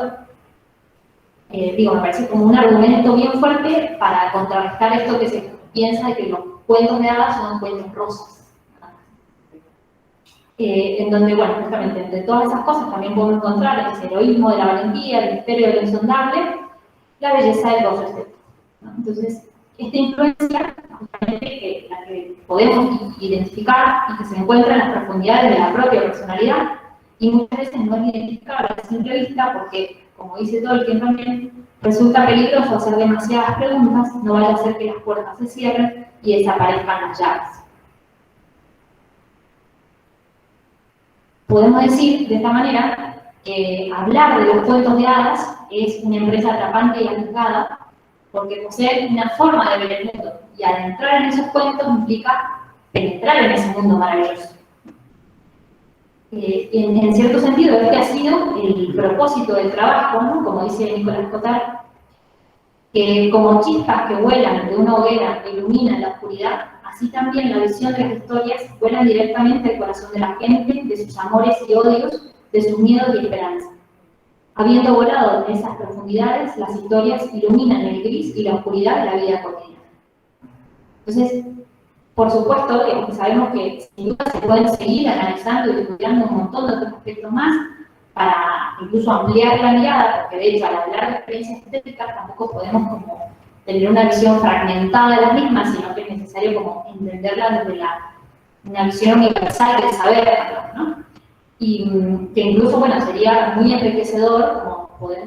me parece como un argumento bien fuerte para contrarrestar esto que se piensa de que los cuentos de hadas son cuentos rosas. En donde, bueno, justamente entre todas esas cosas también podemos encontrar el heroísmo de la valentía, el misterio de lo insondable, la belleza del gozo, ¿no? Entonces, esta influencia, justamente la que podemos identificar y que se encuentra en las profundidades de la propia personalidad, y muchas veces no es identificable a simple vista porque, como dice Tolkien también, resulta peligroso hacer demasiadas preguntas, no vaya a ser que las puertas se cierren y desaparezcan las llaves. Podemos decir de esta manera que hablar de los cuentos de hadas es una empresa atrapante y arriesgada porque posee una forma de ver el mundo y adentrar en esos cuentos implica penetrar en ese mundo maravilloso. En cierto sentido, este ha sido el propósito del trabajo, ¿no? Como dice Nicolás Cotard, que como chispas que vuelan de una hoguera e iluminan la oscuridad, así también la visión de las historias vuela directamente al corazón de la gente, de sus amores y odios, de sus miedos y esperanzas. Habiendo volado en esas profundidades, las historias iluminan el gris y la oscuridad de la vida cotidiana. Entonces, Por supuesto, digamos, que sabemos que sin duda se pueden seguir analizando y estudiando un montón de otros aspectos más para incluso ampliar la mirada, porque de hecho al hablar de experiencias estéticas tampoco podemos como tener una visión fragmentada de las mismas, sino que es necesario como entenderlas desde una visión universal del saber, ¿no? Y que incluso, bueno, sería muy enriquecedor como poder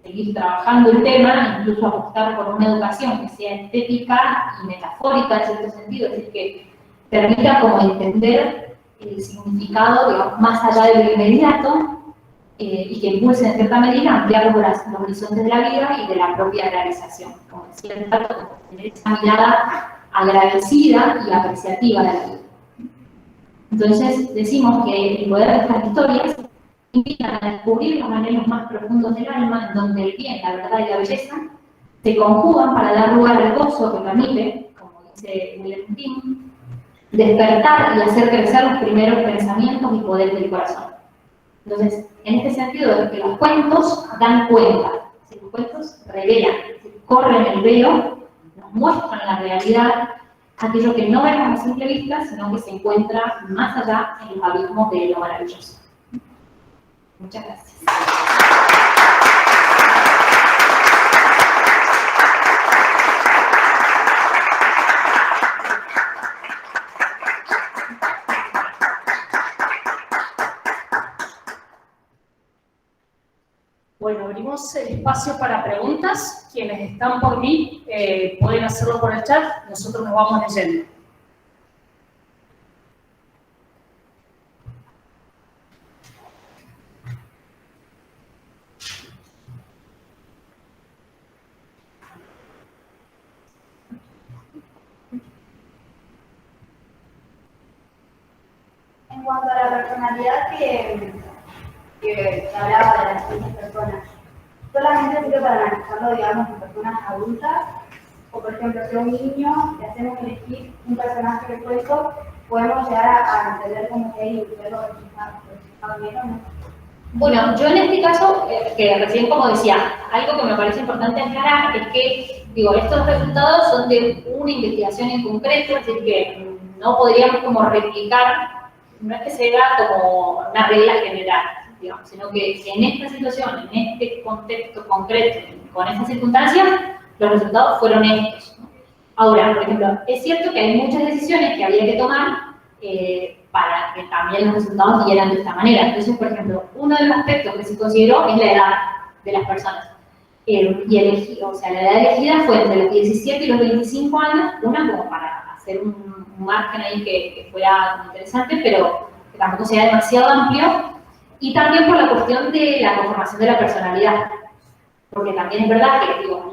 seguir trabajando el tema, incluso apostar por una educación que sea estética y metafórica en cierto sentido, es decir, que permita como entender el significado, digamos, más allá de lo inmediato, y que impulse en cierta medida ampliar los horizontes de la vida y de la propia realización. Como decía el dato, tener esa mirada agradecida y apreciativa de la vida. Entonces, decimos que el poder de estas historias invitan a descubrir los anhelos más profundos del alma, en donde el bien, la verdad y la belleza se conjugan para dar lugar al gozo que permite, como dice William King, despertar y hacer crecer los primeros pensamientos y poderes del corazón. Entonces, en este sentido, es que los cuentos dan cuenta, los cuentos revelan, corren el velo, nos muestran la realidad, aquello que no vemos a simple vista, sino que se encuentra más allá en los abismos de lo maravilloso. Muchas gracias. Bueno, abrimos el espacio para preguntas. Quienes están por mí pueden hacerlo por el chat, nosotros nos vamos leyendo. En cuanto a la personalidad que hablaba de las distintas personas, solamente sirve para analizarlo, digamos, en personas adultas, o por ejemplo, si a un niño le hacemos elegir un personaje de cuento, podemos llegar a entender cómo que él ve los resultados bien o no. Bueno, yo en este caso, que recién como decía, algo que me parece importante aclarar es que, digo, estos resultados son de una investigación en concreto, es decir, que no podríamos como replicar, no es que se da como una regla general, digamos, sino que en esta situación, en este contexto concreto, con estas circunstancias, los resultados fueron estos, ¿no? Ahora, por ejemplo, es cierto que hay muchas decisiones que había que tomar para que también los resultados dieran de esta manera. Entonces, por ejemplo, uno de los aspectos que se consideró es la edad de las personas. O sea, la edad elegida fue entre los 17 y los 25 años, una como para hacer un margen ahí que fuera interesante, pero que tampoco sea demasiado amplio, y también por la cuestión de la conformación de la personalidad. Porque también es verdad que, digo,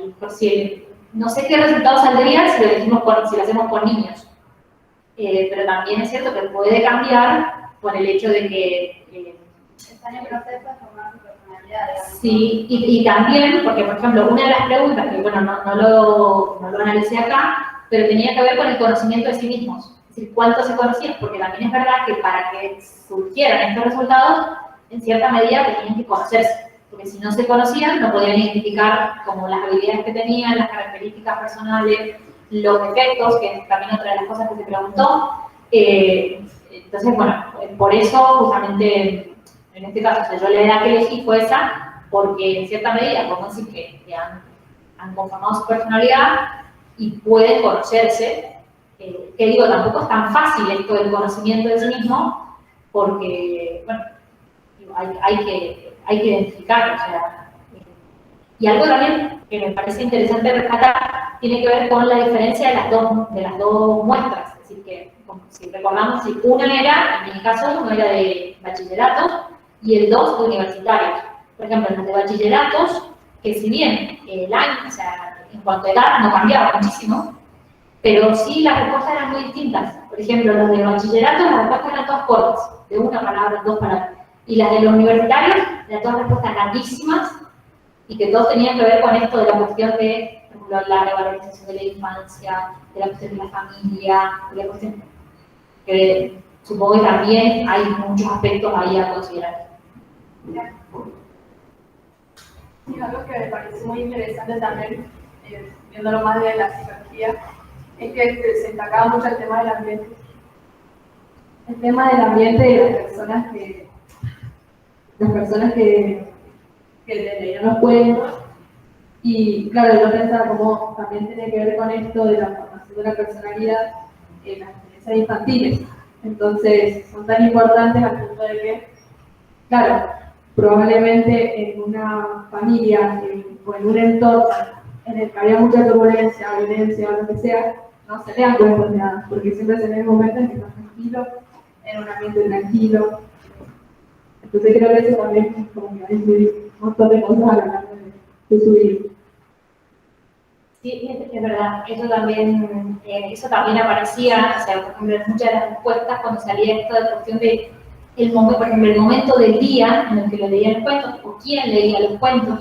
no sé qué resultados saldrían si lo hacemos con niños. Pero también es cierto que puede cambiar por el hecho de que están en proceso de formar su personalidad, digamos. Sí, y también, porque por ejemplo, una de las preguntas, que bueno, no lo analicé acá, pero tenía que ver con el conocimiento de sí mismos. Es decir, cuánto se conocían, porque también es verdad que para que surgieran estos resultados, en cierta medida tenían que conocerse. Porque si no se conocían, no podían identificar como las habilidades que tenían, las características personales, los defectos, que es también otra de las cosas que se preguntó. Entonces, bueno, por eso justamente en este caso, o sea, yo la edad que elegí fue esa, porque en cierta medida podemos decir que han conformado su personalidad y pueden conocerse. Que digo, tampoco es tan fácil esto del conocimiento de sí mismo, porque, bueno, digo, hay que identificarlo, o sea. Y algo también que me parece interesante rescatar tiene que ver con la diferencia de las dos muestras. Es decir, que si recordamos, si una era, en mi caso, uno era de bachillerato y el dos de universitarios. Por ejemplo, en los de bachilleratos, que si bien el año, o sea, en cuanto a edad no cambiaba muchísimo, pero sí las respuestas eran muy distintas. Por ejemplo, los de bachillerato, las respuestas eran todas cortas, de una palabra, dos palabras. Y las de los universitarios, eran todas respuestas larguísimas, y que todos tenían que ver con esto de la cuestión de, por ejemplo, la revalorización de la infancia, de la cuestión de la familia, de la cuestión que supongo que también hay muchos aspectos ahí a considerar. Y algo que me parece muy interesante también, viéndolo más de la psicología, es que se destacaba mucho el tema del ambiente. El tema del ambiente de las personas que leían los cuentos. Y claro, yo pensaba como también tiene que ver con esto de la formación de la personalidad en las experiencias infantiles. Entonces, son tan importantes al punto de que, claro, probablemente en una familia o en un entorno en el que había mucha turbulencia, violencia o lo que sea, no se lean cuentos de nada, porque siempre se lee momentos en que estás tranquilo, en un ambiente tranquilo. Entonces creo que eso también como que va a influir un montón de cosas a lo largo de su vida. Sí, es verdad, eso también aparecía, o sea, por ejemplo, en muchas de las respuestas cuando salía esto de cuestión de por ejemplo, el momento del día en el que lo leían los cuentos, o quién leía los cuentos.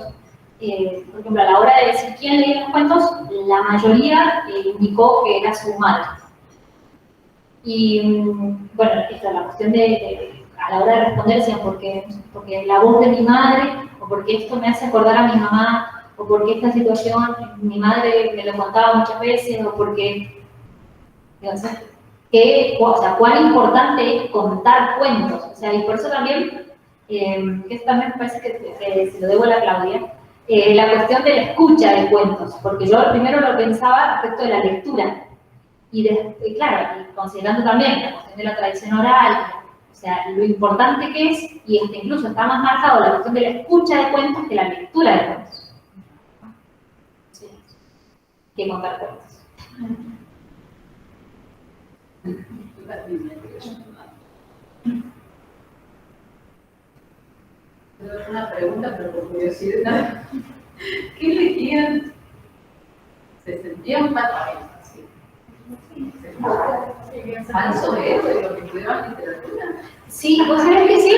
Por ejemplo, a la hora de decir quién leía los cuentos, la mayoría indicó que era su madre. Y bueno, esto, la cuestión a la hora de responder decían porque la voz de mi madre, o porque esto me hace acordar a mi mamá, o porque esta situación mi madre me lo contaba muchas veces, o porque, cuán importante es contar cuentos, o sea, y por eso también, que esto también me parece que se lo debo a la Claudia, la cuestión de la escucha de cuentos, porque yo primero lo pensaba respecto de la lectura, y claro, y considerando también la cuestión de la tradición oral, o sea, lo importante que es, y hasta incluso está más marcado la cuestión de la escucha de cuentos que la lectura de cuentos. Sí. Que contar cuentos. Una pregunta, pero por curiosidad. ¿Qué leían? ¿Se sentían fatales? ¿Falso héroe lo que estudiaban literatura? Sí, ¿vos sabés que sí?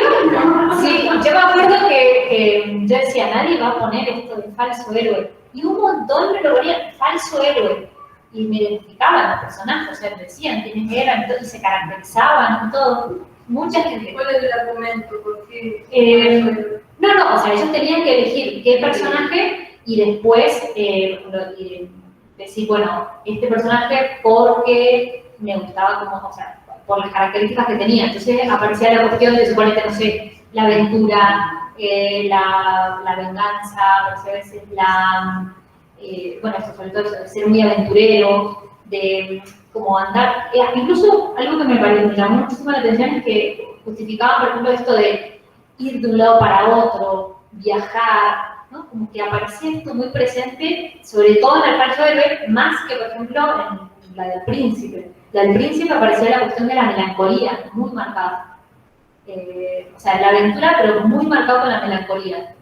Sí, yo me acuerdo que yo decía, nadie va a poner esto de falso héroe. Y un montón me lo ponían, falso héroe. Y me identificaban los personajes, o sea, decían quiénes eran y se caracterizaban y todo. Mucha gente. ¿Cuál es el argumento? ¿Por qué? No, o sea, ellos tenían que elegir qué personaje y después decir, bueno, este personaje porque me gustaba como, o sea, por las características que tenía. Entonces aparecía la cuestión de, suponete, no sé, la aventura, la venganza, a veces bueno, esto sobre todo de ser muy aventurero, de como andar, incluso algo que me llamó muchísimo la atención es que justificaban, por ejemplo, esto de ir de un lado para otro, viajar, ¿no? Como que aparecía esto muy presente, sobre todo en el falso héroe, más que, por ejemplo, en la del príncipe. La del príncipe aparecía la cuestión de la melancolía, muy marcada. O sea, la aventura, pero muy marcado con la melancolía.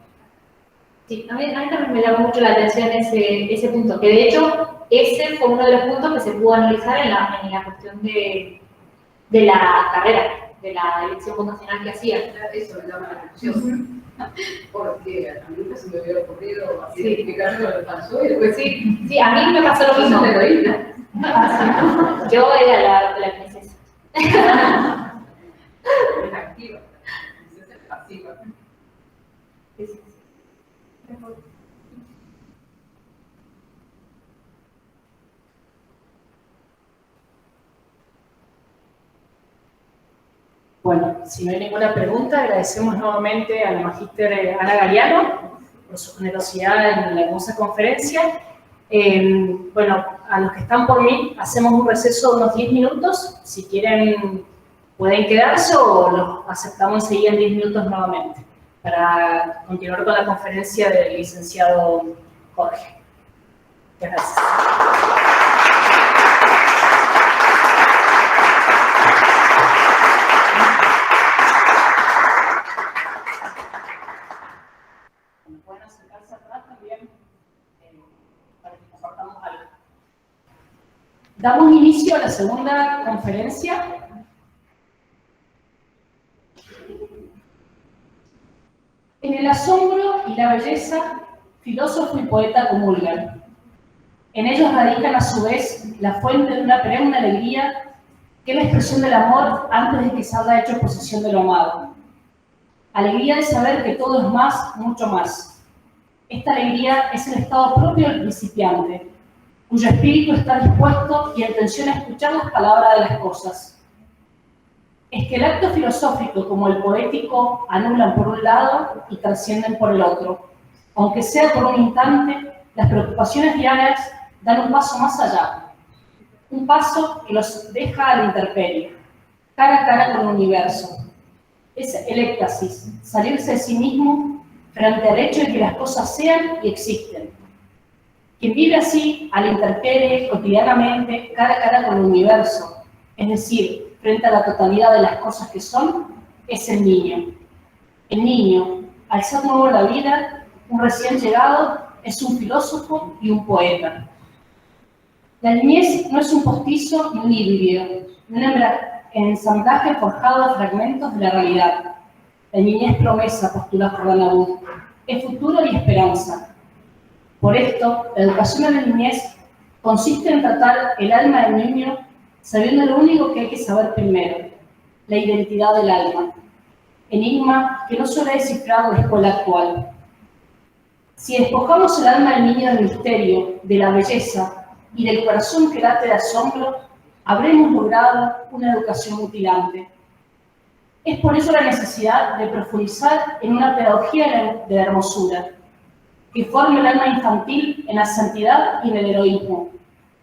Sí, a mí también me llamó mucho la atención ese punto, que de hecho ese fue uno de los puntos que se pudo analizar en la cuestión de la carrera, de la elección vocacional que hacía. Eso me llama la atención, porque a mí nunca se me hubiera ocurrido así identificarme con el falso héroe. Sí, a mí me pasó lo mismo. Yo era la princesa. Es activa, la princesa es pasiva. Sí. Bueno, si no hay ninguna pregunta, agradecemos nuevamente a la magíster Ana Galeano por su generosidad en la hermosa conferencia. Bueno, a los que están por mí, hacemos un receso de unos 10 minutos. Si quieren, pueden quedarse o los aceptamos enseguida en 10 minutos nuevamente para continuar con la conferencia del licenciado Jorge. Gracias. Pueden acercarse atrás también para que compartamos algo. Damos inicio a la segunda conferencia. En el asombro y la belleza, filósofo y poeta comulgan. En ellos radican a su vez la fuente de una perenne alegría que es la expresión del amor antes de que se haya hecho posesión de lo amado. Alegría de saber que todo es más, mucho más. Esta alegría es el estado propio del principiante, cuyo espíritu está dispuesto y en tensión a escuchar las palabras de las cosas. Es que el acto filosófico como el poético anulan por un lado y trascienden por el otro. Aunque sea por un instante, las preocupaciones diarias dan un paso más allá. Un paso que los deja a la intemperie, cara a cara con el universo. Es el éxtasis, salirse de sí mismo frente al hecho de que las cosas sean y existen. Quien vive así, a la intemperie, cotidianamente, cara a cara con el universo, es decir, frente a la totalidad de las cosas que son, es el niño. El niño, al ser nuevo en la vida, un recién llegado, es un filósofo y un poeta. La niñez no es un postizo ni un híbrido, un ensamblaje forjado de fragmentos de la realidad. La niñez promesa, postula Jordana Wood, es futuro y esperanza. Por esto, la educación en la niñez consiste en tratar el alma del niño sabiendo lo único que hay que saber primero, la identidad del alma. Enigma que no suele descifrar la escuela actual. Si despojamos el alma del niño del misterio, de la belleza y del corazón que late de asombro, habremos logrado una educación mutilante. Es por eso la necesidad de profundizar en una pedagogía de la hermosura, que forme el alma infantil en la santidad y en el heroísmo,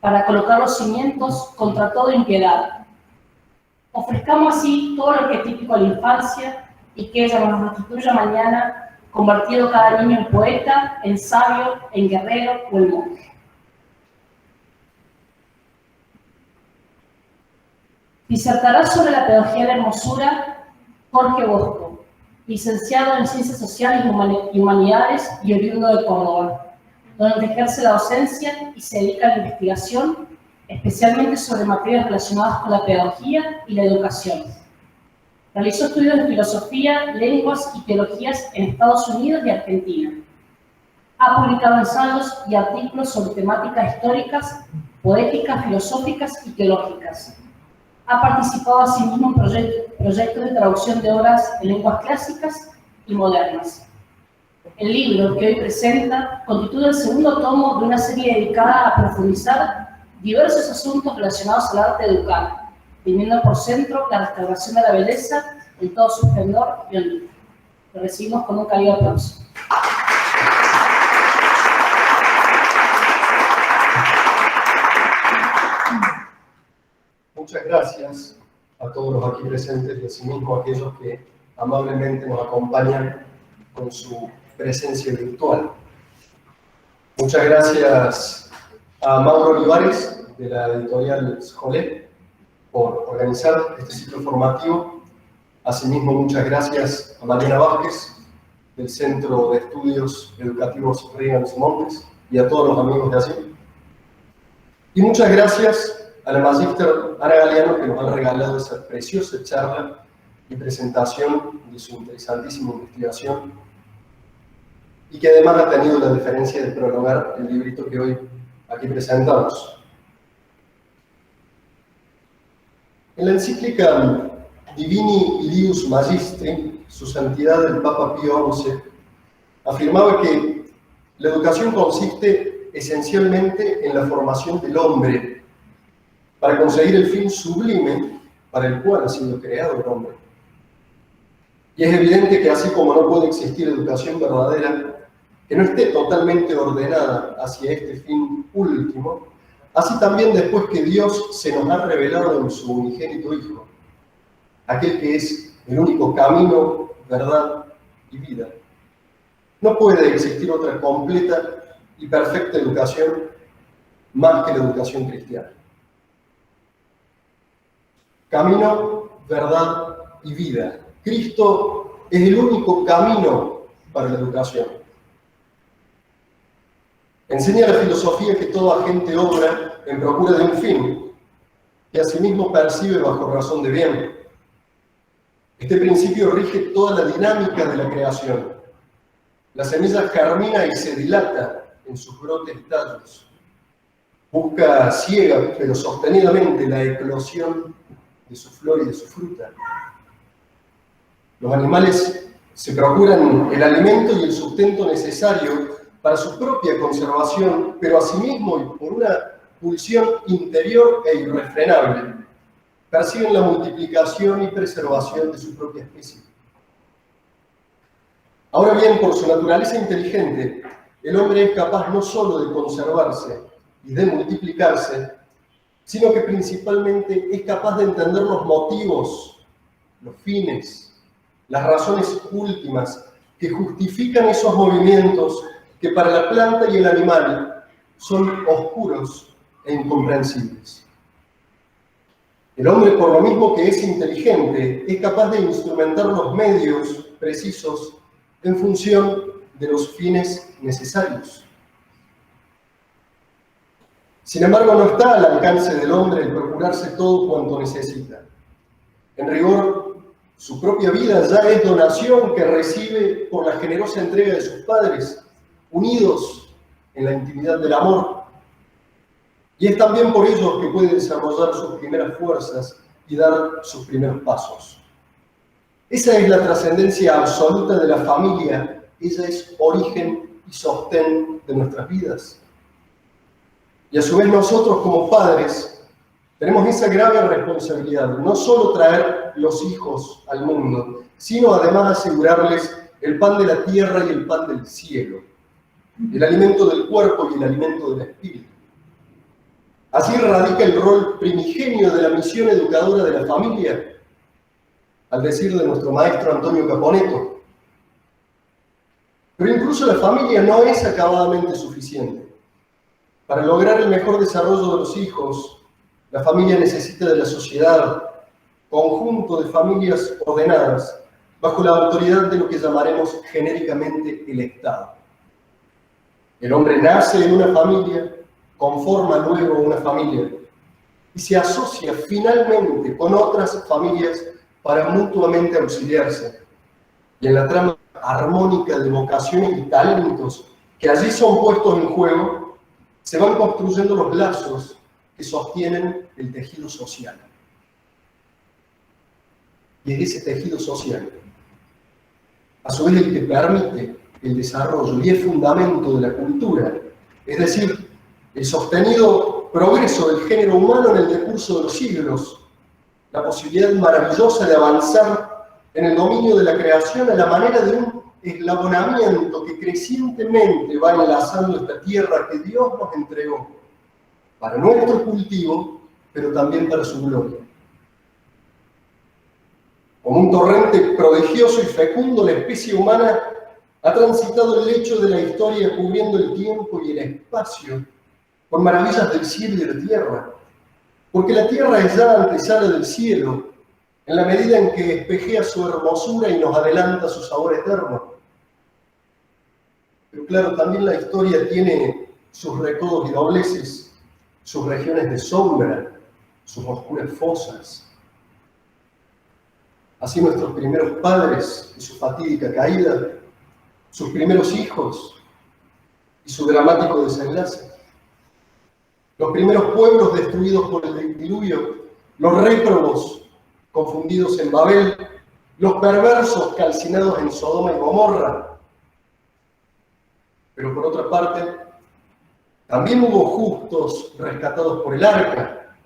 para colocar los cimientos contra toda impiedad. Ofrezcamos así todo lo arquetípico a la infancia y que ella nos restituya mañana, convertido cada niño en poeta, en sabio, en guerrero o en monje. Disertará sobre la pedagogía de la hermosura Jorge Bosco, licenciado en Ciencias Sociales y Humanidades y oriundo de Córdoba, donde ejerce la docencia y se dedica a la investigación, especialmente sobre materias relacionadas con la pedagogía y la educación. Realizó estudios de filosofía, lenguas y teologías en Estados Unidos y Argentina. Ha publicado ensayos y artículos sobre temáticas históricas, poéticas, filosóficas y teológicas. Ha participado asimismo en proyectos de traducción de obras en lenguas clásicas y modernas. El libro que hoy presenta constituye el segundo tomo de una serie dedicada a profundizar diversos asuntos relacionados al arte de educar, teniendo por centro la restauración de la belleza en todo su esplendor y honor. Lo recibimos con un cálido aplauso. Muchas gracias a todos los aquí presentes y asimismo a aquellos que amablemente nos acompañan con su presencia virtual. Muchas gracias a Mauro Olivares de la editorial Scholé por organizar este ciclo formativo. Asimismo, muchas gracias a Mariana Vázquez del Centro de Estudios Educativos Ríos Montes y a todos los amigos de allí. Y muchas gracias a la magíster Ana Galeano, que nos ha regalado esa preciosa charla y presentación de su interesantísima investigación, y que además ha tenido la deferencia de prologar el librito que hoy aquí presentamos. En la encíclica Divini Ilius Magistri, su santidad el Papa Pío XI afirmaba que la educación consiste esencialmente en la formación del hombre para conseguir el fin sublime para el cual ha sido creado el hombre. Y es evidente que así como no puede existir educación verdadera que no esté totalmente ordenada hacia este fin último, así también después que Dios se nos ha revelado en su unigénito Hijo, aquel que es el único camino, verdad y vida, no puede existir otra completa y perfecta educación más que la educación cristiana. Camino, verdad y vida. Cristo es el único camino para la educación. Enseña la filosofía que toda gente obra en procura de un fin, que asimismo percibe bajo razón de bien. Este principio rige toda la dinámica de la creación. La semilla germina y se dilata en sus brotes y tallos. Busca ciega pero sostenidamente la eclosión de su flor y de su fruta. Los animales se procuran el alimento y el sustento necesario para su propia conservación, pero asimismo y por una pulsión interior e irrefrenable, persiguen la multiplicación y preservación de su propia especie. Ahora bien, por su naturaleza inteligente, el hombre es capaz no solo de conservarse y de multiplicarse, sino que principalmente es capaz de entender los motivos, los fines, las razones últimas que justifican esos movimientos que para la planta y el animal son oscuros e incomprensibles. El hombre, por lo mismo que es inteligente, es capaz de instrumentar los medios precisos en función de los fines necesarios. Sin embargo, no está al alcance del hombre el procurarse todo cuanto necesita. En rigor, su propia vida ya es donación que recibe por la generosa entrega de sus padres, unidos en la intimidad del amor. Y es también por ellos que puede desarrollar sus primeras fuerzas y dar sus primeros pasos. Esa es la trascendencia absoluta de la familia. Ella es origen y sostén de nuestras vidas. Y a su vez nosotros como padres tenemos esa grave responsabilidad, no solo traer los hijos al mundo, sino además asegurarles el pan de la tierra y el pan del cielo, el alimento del cuerpo y el alimento del espíritu. Así radica el rol primigenio de la misión educadora de la familia, al decir de nuestro maestro Antonio Caponeto. Pero incluso la familia no es acabadamente suficiente. Para lograr el mejor desarrollo de los hijos, la familia necesita de la sociedad, conjunto de familias ordenadas, bajo la autoridad de lo que llamaremos genéricamente el Estado. El hombre nace en una familia, conforma luego una familia y se asocia finalmente con otras familias para mutuamente auxiliarse. Y en la trama armónica de vocaciones y talentos que allí son puestos en juego, se van construyendo los lazos que sostienen el tejido social. Y es ese tejido social, a su vez, el que permite el desarrollo y es fundamento de la cultura, es decir, el sostenido progreso del género humano en el decurso de los siglos, la posibilidad maravillosa de avanzar en el dominio de la creación a la manera de un eslabonamiento que crecientemente va enlazando esta tierra que Dios nos entregó para nuestro cultivo, pero también para su gloria. Como un torrente prodigioso y fecundo, la especie humana ha transitado el lecho de la historia cubriendo el tiempo y el espacio con maravillas del cielo y de la tierra, porque la tierra es ya antesala del cielo, en la medida en que espejea su hermosura y nos adelanta su sabor eterno. Pero claro, también la historia tiene sus recodos y dobleces, sus regiones de sombra, sus oscuras fosas. Así nuestros primeros padres y su fatídica caída, sus primeros hijos y su dramático desenlace. Los primeros pueblos destruidos por el diluvio, los réprobos confundidos en Babel, los perversos calcinados en Sodoma y Gomorra. Pero por otra parte, también hubo justos rescatados por el arca,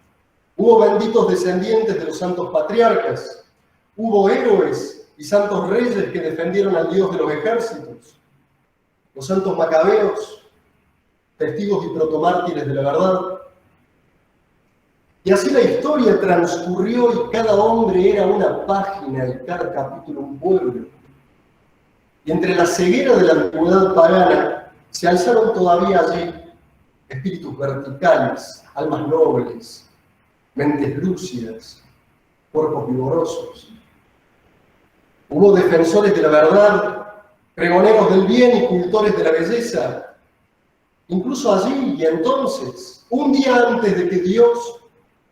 hubo benditos descendientes de los santos patriarcas, hubo héroes y santos reyes que defendieron al Dios de los ejércitos, los santos macabeos, testigos y protomártires de la verdad. Y así la historia transcurrió y cada hombre era una página y cada capítulo un pueblo. Y entre la ceguera de la antigüedad pagana se alzaron todavía allí espíritus verticales, almas nobles, mentes lúcidas, cuerpos vigorosos. Hubo defensores de la verdad, pregoneros del bien y cultores de la belleza. Incluso allí y entonces, un día antes de que Dios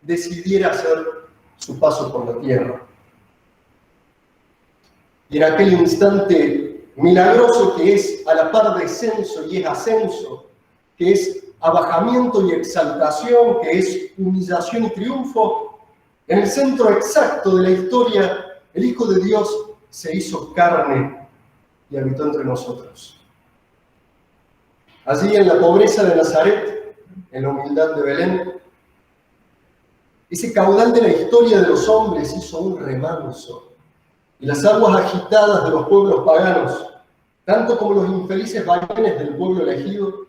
decidiera hacer su paso por la tierra. Y en aquel instante milagroso que es a la par descenso y es ascenso, que es abajamiento y exaltación, que es humillación y triunfo, en el centro exacto de la historia, el Hijo de Dios se hizo carne y habitó entre nosotros. Allí en la pobreza de Nazaret, en la humildad de Belén. Ese caudal de la historia de los hombres hizo un remanso, y las aguas agitadas de los pueblos paganos, tanto como los infelices vaivenes del pueblo elegido,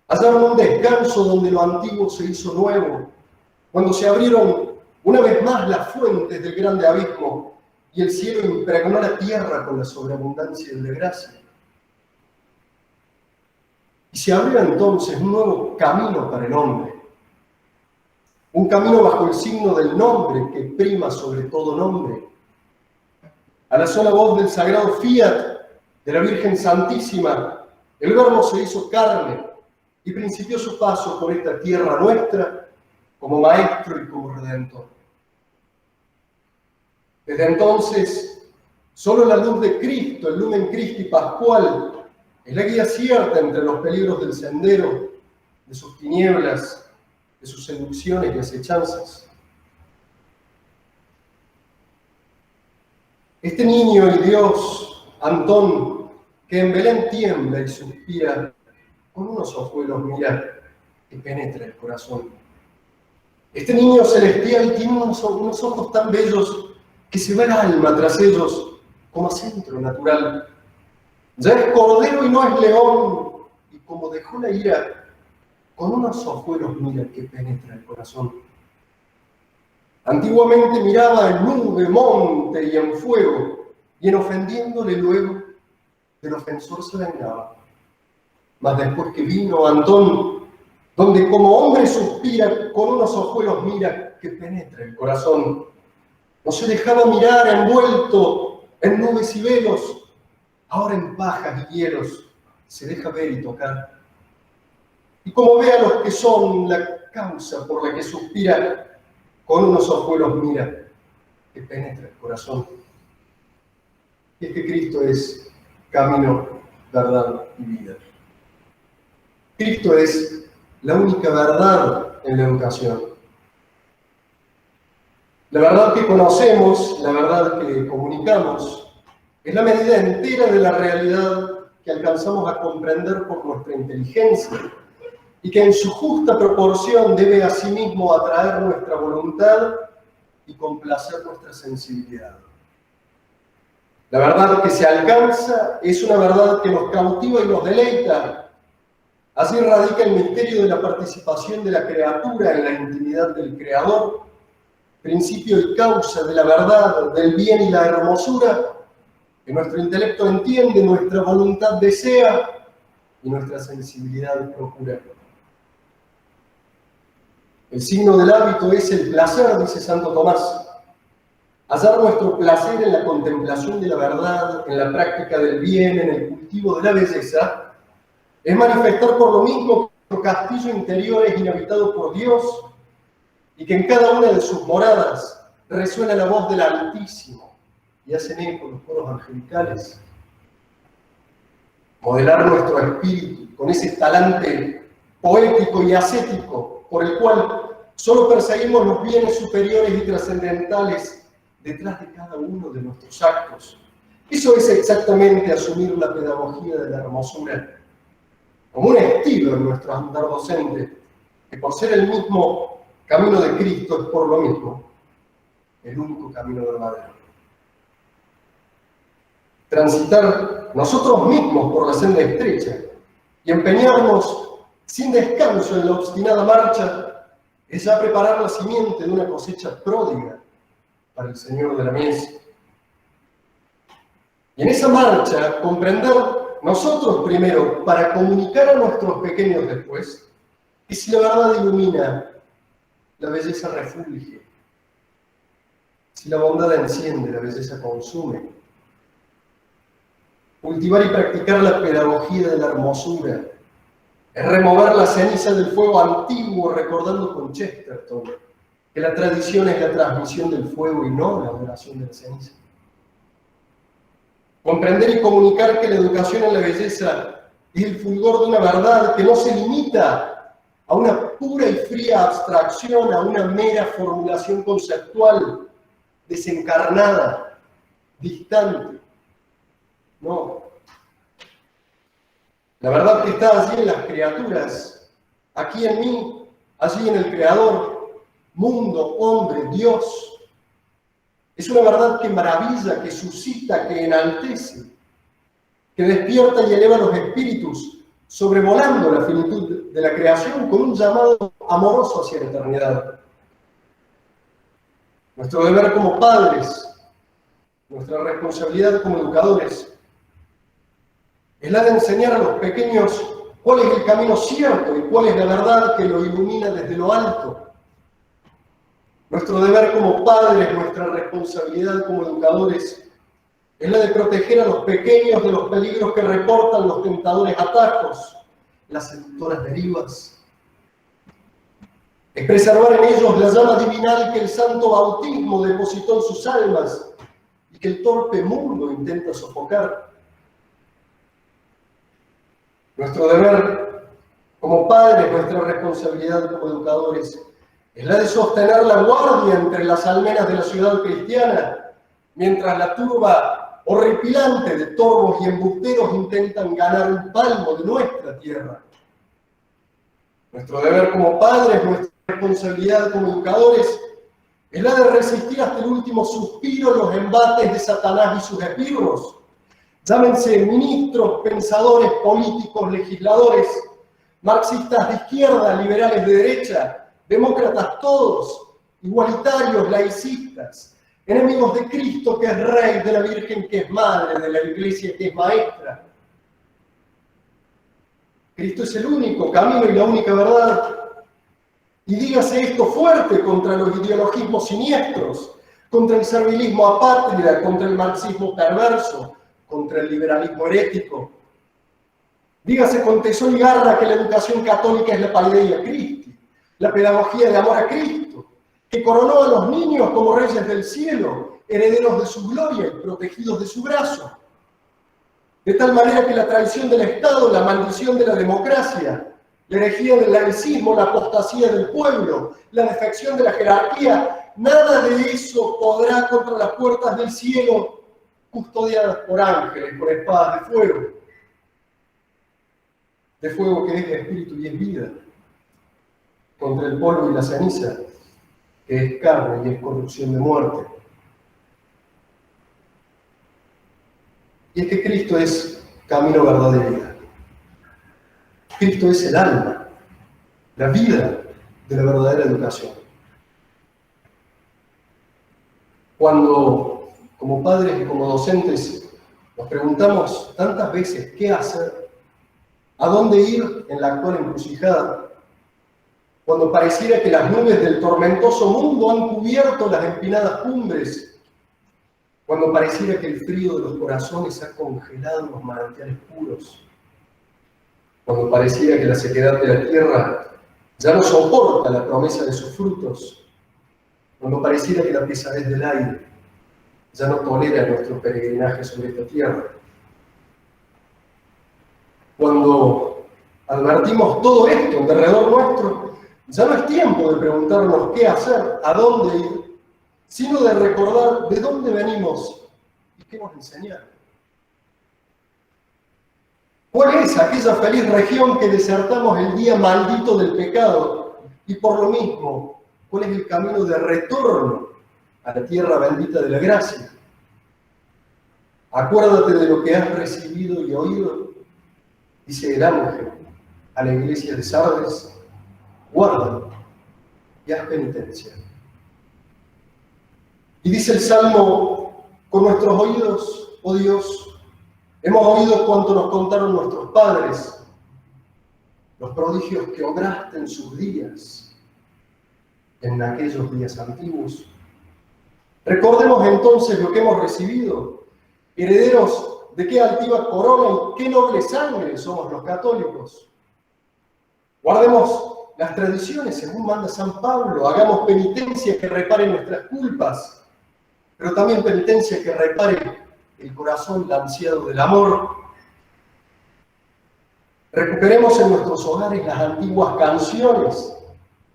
hallaron un descanso donde lo antiguo se hizo nuevo, cuando se abrieron una vez más las fuentes del grande abismo y el cielo impregnó la tierra con la sobreabundancia de la gracia. Y se abrió entonces un nuevo camino para el hombre, un camino bajo el signo del nombre que prima sobre todo nombre. A la sola voz del sagrado fiat de la Virgen Santísima, el Verbo se hizo carne y principió su paso por esta tierra nuestra como Maestro y como Redentor. Desde entonces, solo la luz de Cristo, el Lumen Christi Pascual, es la guía cierta entre los peligros del sendero, de sus tinieblas, de sus seducciones y acechanzas. Este niño y Dios, Antón, que en Belén tiembla y suspira, con unos ojuelos mira que penetra el corazón. Este niño celestial tiene unos ojos tan bellos que se va el alma tras ellos como a centro natural. Ya es cordero y no es león, y como dejó la ira, con unos ojuelos mira que penetra el corazón. Antiguamente miraba en nube, monte y en fuego, y en ofendiéndole luego, el ofensor se vengaba. Mas después que vino Antón, donde como hombre suspira, con unos ojuelos mira que penetra el corazón. No se dejaba mirar envuelto en nubes y velos, ahora en pajas y hielos se deja ver y tocar. Y como ve a los que son la causa por la que suspira, con unos ojuelos mira que penetra el corazón. Y es que Cristo es camino, verdad y vida. Cristo es la única verdad en la educación. La verdad que conocemos, la verdad que comunicamos, es la medida entera de la realidad que alcanzamos a comprender por nuestra inteligencia y que en su justa proporción debe asimismo atraer nuestra voluntad y complacer nuestra sensibilidad. La verdad que se alcanza es una verdad que nos cautiva y nos deleita. Así radica el misterio de la participación de la criatura en la intimidad del Creador, principio y causa de la verdad, del bien y la hermosura, que nuestro intelecto entiende, nuestra voluntad desea y nuestra sensibilidad procura. El signo del hábito es el placer, dice Santo Tomás. Hallar nuestro placer en la contemplación de la verdad, en la práctica del bien, en el cultivo de la belleza, es manifestar por lo mismo que nuestro castillo interior es inhabitado por Dios y que en cada una de sus moradas resuena la voz del Altísimo y hacen eco los coros angelicales. Modelar nuestro espíritu con ese talante poético y ascético por el cual solo perseguimos los bienes superiores y trascendentales detrás de cada uno de nuestros actos. Eso es exactamente asumir la pedagogía de la hermosura como un estilo en nuestro andar docente, que por ser el mismo camino de Cristo es por lo mismo el único camino verdadero. Transitar nosotros mismos por la senda estrecha y empeñarnos sin descanso en la obstinada marcha es ya preparar la simiente de una cosecha pródiga para el Señor de la mies. Y en esa marcha comprender nosotros primero para comunicar a nuestros pequeños después que si la verdad ilumina, la belleza refulge. Si la bondad enciende, la belleza consume. Cultivar y practicar la pedagogía de la hermosura es remover la ceniza del fuego antiguo, recordando con Chesterton que la tradición es la transmisión del fuego y no la adoración de la ceniza. Comprender y comunicar que la educación en la belleza es el fulgor de una verdad que no se limita a una pura y fría abstracción, a una mera formulación conceptual, desencarnada, distante. No. La verdad que está allí en las criaturas, aquí en mí, allí en el Creador, mundo, hombre, Dios. Es una verdad que maravilla, que suscita, que enaltece, que despierta y eleva los espíritus, sobrevolando la finitud de la creación con un llamado amoroso hacia la eternidad. Nuestro deber como padres, nuestra responsabilidad como educadores, es la de enseñar a los pequeños cuál es el camino cierto y cuál es la verdad que lo ilumina desde lo alto. Nuestro deber como padres, nuestra responsabilidad como educadores, es la de proteger a los pequeños de los peligros que reportan los tentadores atajos, las seductoras derivas. Es preservar en ellos la llama divinal que el santo bautismo depositó en sus almas y que el torpe mundo intenta sofocar. Nuestro deber como padres, nuestra responsabilidad como educadores, es la de sostener la guardia entre las almenas de la ciudad cristiana, mientras la turba horripilante de torvos y embusteros intentan ganar un palmo de nuestra tierra. Nuestro deber como padres, nuestra responsabilidad como educadores, es la de resistir hasta el último suspiro los embates de Satanás y sus esbirros. Llámense ministros, pensadores, políticos, legisladores, marxistas de izquierda, liberales de derecha, demócratas todos, igualitarios, laicistas, enemigos de Cristo que es Rey, de la Virgen que es Madre, de la Iglesia que es Maestra. Cristo es el único camino y la única verdad. Y dígase esto fuerte contra los ideologismos siniestros, contra el servilismo apátrida, contra el marxismo perverso, contra el liberalismo herético. Dígase con tesón y garra que la educación católica es la Paideia Christi, la pedagogía de amor a Cristo, que coronó a los niños como reyes del cielo, herederos de su gloria y protegidos de su brazo. De tal manera que la traición del Estado, la maldición de la democracia, la herejía del laicismo, la apostasía del pueblo, la defección de la jerarquía, nada de eso podrá contra las puertas del cielo custodiadas por ángeles, por espadas de fuego que es espíritu y es vida, contra el polvo y la ceniza, que es carne y es corrupción de muerte. Y es que Cristo es camino, verdad y vida. Cristo es el alma, la vida de la verdadera educación. Cuando, como padres y como docentes, nos preguntamos tantas veces qué hacer, a dónde ir en la actual encrucijada, cuando pareciera que las nubes del tormentoso mundo han cubierto las empinadas cumbres, cuando pareciera que el frío de los corazones ha congelado los manantiales puros, cuando pareciera que la sequedad de la tierra ya no soporta la promesa de sus frutos, cuando pareciera que la pesadez del aire ya no tolera nuestro peregrinaje sobre esta tierra, cuando advertimos todo esto en derredor nuestro, ya no es tiempo de preguntarnos qué hacer, a dónde ir, sino de recordar de dónde venimos y qué nos enseñaron. ¿Cuál es aquella feliz región que desertamos el día maldito del pecado? Y por lo mismo, ¿cuál es el camino de retorno a la tierra bendita de la gracia? Acuérdate de lo que has recibido y oído, dice el ángel a la iglesia de Sardes, guárdalo y haz penitencia. Y dice el Salmo, con nuestros oídos, oh Dios, hemos oído cuanto nos contaron nuestros padres, los prodigios que obraste en sus días, en aquellos días antiguos. Recordemos entonces lo que hemos recibido, herederos de qué altiva corona y qué noble sangre somos los católicos. Guardemos las tradiciones según manda San Pablo, hagamos penitencia que repare nuestras culpas, pero también penitencia que repare el corazón ansiado del amor. Recuperemos en nuestros hogares las antiguas canciones,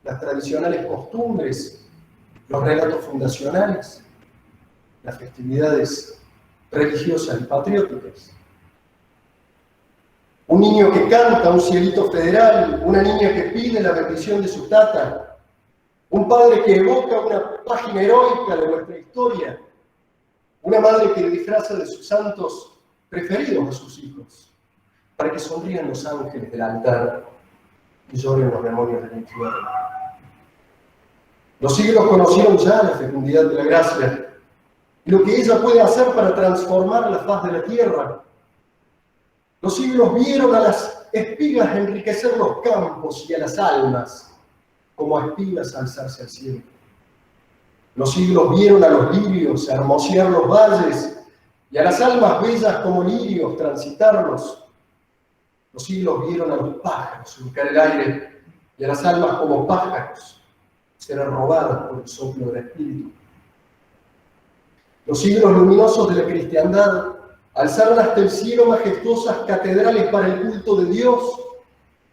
las tradicionales costumbres, los relatos fundacionales, las festividades religiosas y patrióticas. Un niño que canta un cielito federal, una niña que pide la bendición de su tata, un padre que evoca una página heroica de nuestra historia, una madre que disfraza de sus santos preferidos a sus hijos, para que sonrían los ángeles del altar y lloren los demonios del infierno. Los siglos conocieron ya la fecundidad de la gracia y lo que ella puede hacer para transformar la faz de la tierra. Los siglos vieron a las espigas enriquecer los campos y a las almas, como a espigas alzarse al cielo. Los siglos vieron a los lirios hermosear los valles y a las almas bellas como lirios transitarlos. Los siglos vieron a los pájaros surcar el aire y a las almas como pájaros ser robadas por el soplo del Espíritu. Los siglos luminosos de la cristiandad alzaron hasta el cielo majestuosas catedrales para el culto de Dios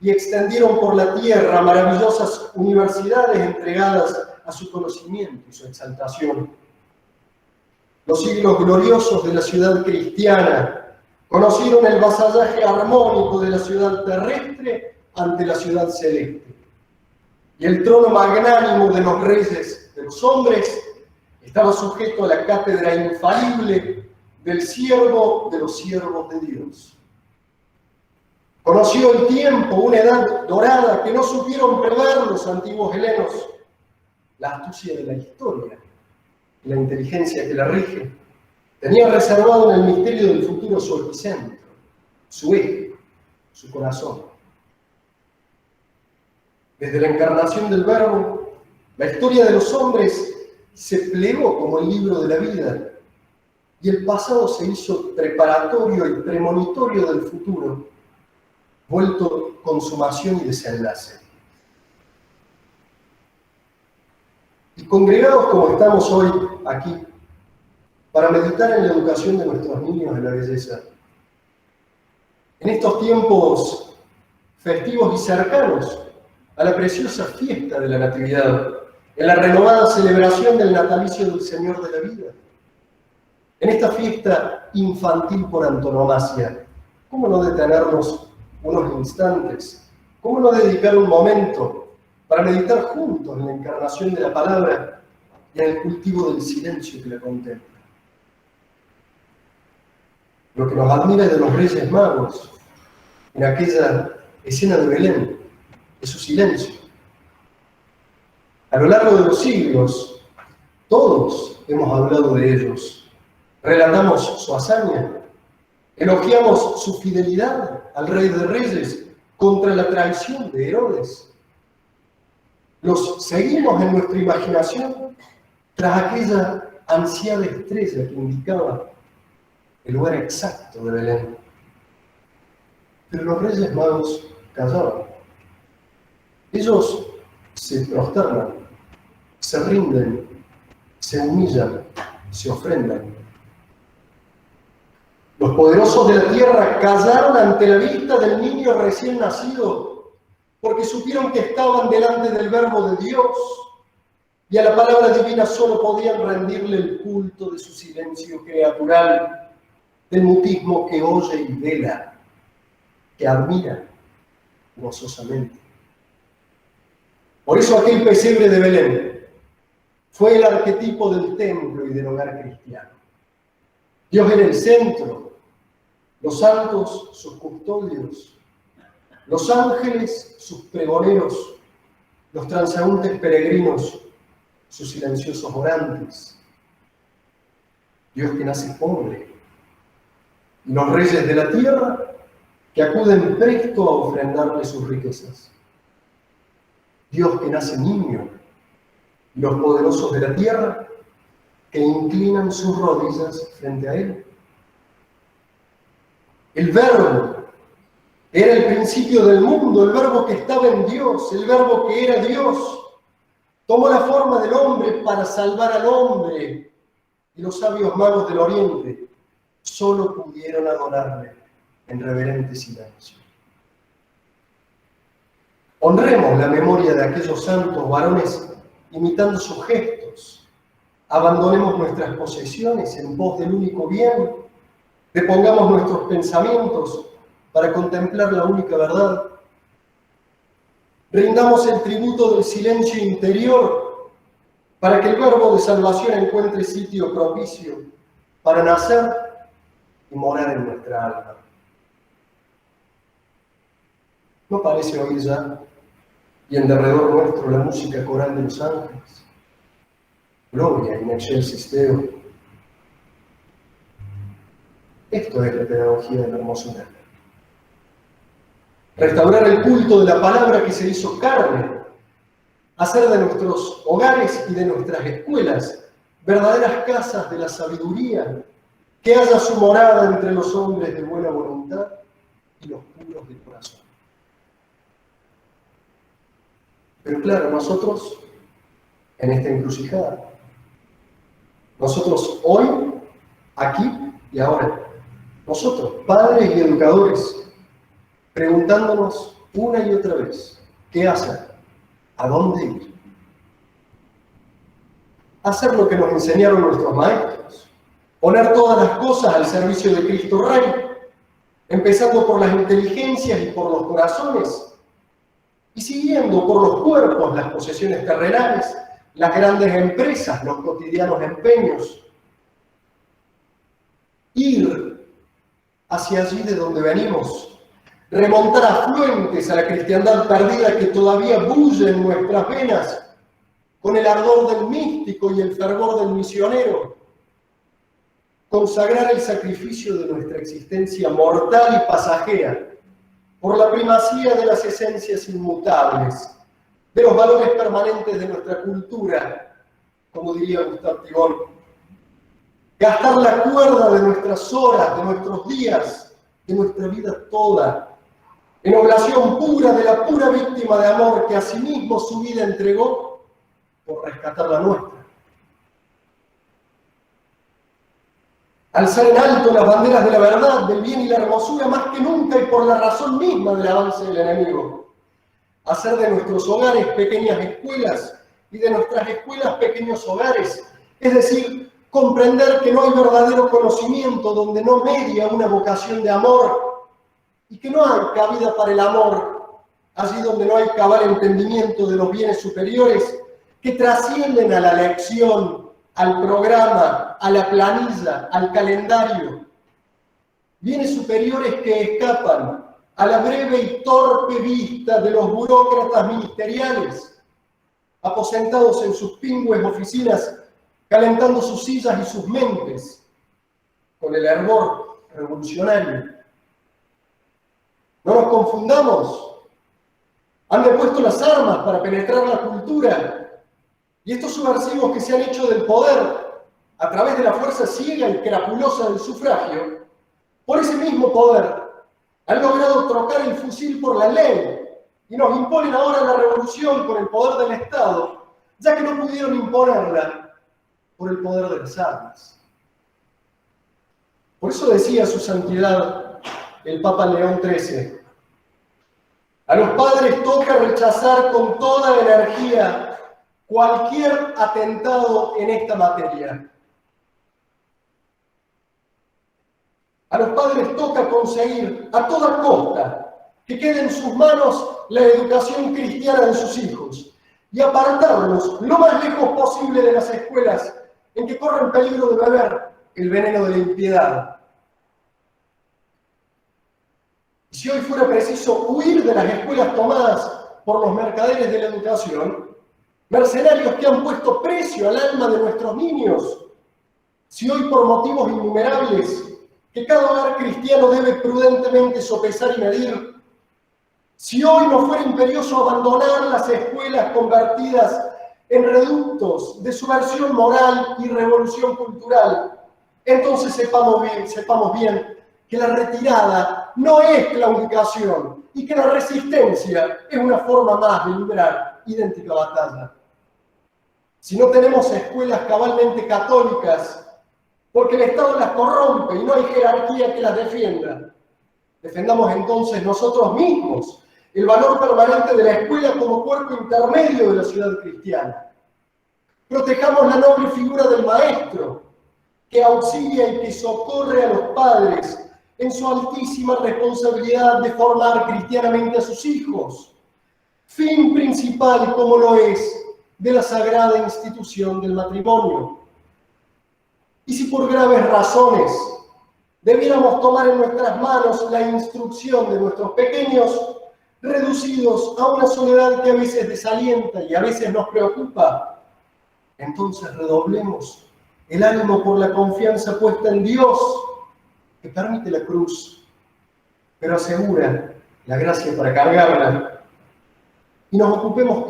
y extendieron por la tierra maravillosas universidades entregadas a su conocimiento y su exaltación. Los siglos gloriosos de la ciudad cristiana conocieron el vasallaje armónico de la ciudad terrestre ante la ciudad celeste. Y el trono magnánimo de los reyes de los hombres estaba sujeto a la cátedra infalible del siervo de los siervos de Dios. Conoció el tiempo, una edad dorada que no supieron prever los antiguos helenos, la astucia de la historia y la inteligencia que la rige. Tenía reservado en el misterio del futuro su epicentro, su eje, su corazón. Desde la encarnación del Verbo, la historia de los hombres se plegó como el libro de la vida y el pasado se hizo preparatorio y premonitorio del futuro, vuelto consumación y desenlace. Y congregados como estamos hoy aquí, para meditar en la educación de nuestros niños en la belleza, en estos tiempos festivos y cercanos a la preciosa fiesta de la Natividad, en la renovada celebración del natalicio del Señor de la vida, en esta fiesta infantil por antonomasia, ¿cómo no detenernos unos instantes? ¿Cómo no dedicar un momento para meditar juntos en la encarnación de la palabra y en el cultivo del silencio que la contempla? Lo que nos admira de los Reyes Magos, en aquella escena de Belén, es su silencio. A lo largo de los siglos, todos hemos hablado de ellos. Relatamos su hazaña, elogiamos su fidelidad al Rey de Reyes contra la traición de Herodes. Los seguimos en nuestra imaginación tras aquella ansiada estrella que indicaba el lugar exacto de Belén. Pero los Reyes Magos callaban. Ellos se prosternan, se rinden, se humillan, se ofrendan. Los poderosos de la tierra callaron ante la vista del niño recién nacido, porque supieron que estaban delante del Verbo de Dios, y a la palabra divina solo podían rendirle el culto de su silencio creatural, del mutismo que oye y vela, que admira gozosamente. Por eso aquel pesebre de Belén fue el arquetipo del templo y del hogar cristiano. Dios en el centro, los santos sus custodios, los ángeles sus pregoneros, los transeúntes peregrinos sus silenciosos orantes. Dios que nace pobre, y los reyes de la tierra que acuden presto a ofrendarle sus riquezas. Dios que nace niño, y los poderosos de la tierra que inclinan sus rodillas frente a Él. El Verbo era el principio del mundo, el Verbo que estaba en Dios, el Verbo que era Dios. Tomó la forma del hombre para salvar al hombre, y los sabios magos del Oriente solo pudieron adorarle en reverente silencio. Honremos la memoria de aquellos santos varones imitando sus gestos. Abandonemos nuestras posesiones en pos del único bien. Depongamos nuestros pensamientos para contemplar la única verdad. Rindamos el tributo del silencio interior para que el verbo de salvación encuentre sitio propicio para nacer y morar en nuestra alma. ¿No parece oír ya y en derredor nuestro la música coral de los ángeles? Gloria in excelsis Deo. Esto es la pedagogía de la hermosura. Restaurar el culto de la palabra que se hizo carne, hacer de nuestros hogares y de nuestras escuelas verdaderas casas de la sabiduría, que haya su morada entre los hombres de buena voluntad y los puros de corazón. Pero claro, nosotros, en esta encrucijada, nosotros hoy, aquí y ahora, nosotros, padres y educadores, preguntándonos una y otra vez, ¿qué hacer? ¿A dónde ir? Hacer lo que nos enseñaron nuestros maestros, poner todas las cosas al servicio de Cristo Rey, empezando por las inteligencias y por los corazones, y siguiendo por los cuerpos las posesiones terrenales, las grandes empresas, los cotidianos empeños. Ir hacia allí de donde venimos, remontar afluentes a la cristiandad perdida que todavía bulle en nuestras venas, con el ardor del místico y el fervor del misionero, consagrar el sacrificio de nuestra existencia mortal y pasajera por la primacía de las esencias inmutables, de los valores permanentes de nuestra cultura, como diría Gustave Thibon. Gastar la cuerda de nuestras horas, de nuestros días, de nuestra vida toda, en oblación pura de la pura víctima de amor que a sí mismo su vida entregó por rescatar la nuestra. Alzar en alto las banderas de la verdad, del bien y la hermosura más que nunca y por la razón misma del avance del enemigo. Hacer de nuestros hogares pequeñas escuelas y de nuestras escuelas pequeños hogares. Es decir, comprender que no hay verdadero conocimiento donde no media una vocación de amor y que no hay cabida para el amor allí donde no hay cabal entendimiento de los bienes superiores que trascienden a la lección, al programa, a la planilla, al calendario. Bienes superiores que escapan a la breve y torpe vista de los burócratas ministeriales, aposentados en sus pingües oficinas, calentando sus sillas y sus mentes, con el hervor revolucionario. No nos confundamos. Han depuesto las armas para penetrar la cultura. Y estos subversivos que se han hecho del poder a través de la fuerza ciega y crapulosa del sufragio, por ese mismo poder, han logrado trocar el fusil por la ley y nos imponen ahora la revolución con el poder del Estado, ya que no pudieron imponerla por el poder de las armas. Por eso decía su santidad el Papa León XIII, a los padres toca rechazar con toda energía cualquier atentado en esta materia. A los padres toca conseguir a toda costa que quede en sus manos la educación cristiana de sus hijos y apartarlos lo más lejos posible de las escuelas en que corren peligro de beber el veneno de la impiedad. Y si hoy fuera preciso huir de las escuelas tomadas por los mercaderes de la educación, mercenarios que han puesto precio al alma de nuestros niños, si hoy por motivos innumerables que cada hogar cristiano debe prudentemente sopesar y medir, si hoy no fuera imperioso abandonar las escuelas convertidas en reductos de subversión moral y revolución cultural, entonces sepamos bien que la retirada no es claudicación y que la resistencia es una forma más de librar idéntica batalla. Si no tenemos escuelas cabalmente católicas, porque el Estado las corrompe y no hay jerarquía que las defienda, defendamos entonces nosotros mismos el valor permanente de la escuela como cuerpo intermedio de la ciudad cristiana. Protejamos la noble figura del maestro, que auxilia y que socorre a los padres en su altísima responsabilidad de formar cristianamente a sus hijos, fin principal como lo es de la sagrada institución del matrimonio. Y si por graves razones debiéramos tomar en nuestras manos la instrucción de nuestros pequeños, reducidos a una soledad que a veces desalienta y a veces nos preocupa, entonces redoblemos el ánimo por la confianza puesta en Dios, que permite la cruz, pero asegura la gracia para cargarla. Y nos ocupemos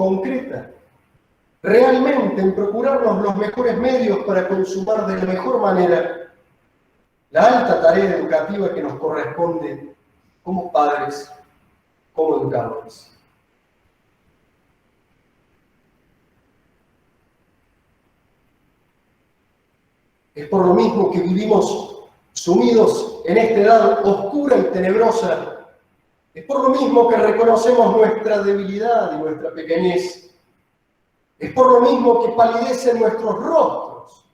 realmente en procurarnos los mejores medios para consumar de la mejor manera la alta tarea educativa que nos corresponde como padres, como educadores. Es por lo mismo que vivimos sumidos en esta edad oscura y tenebrosa. Es por lo mismo que reconocemos nuestra debilidad y nuestra pequeñez. Es por lo mismo que palidecen nuestros rostros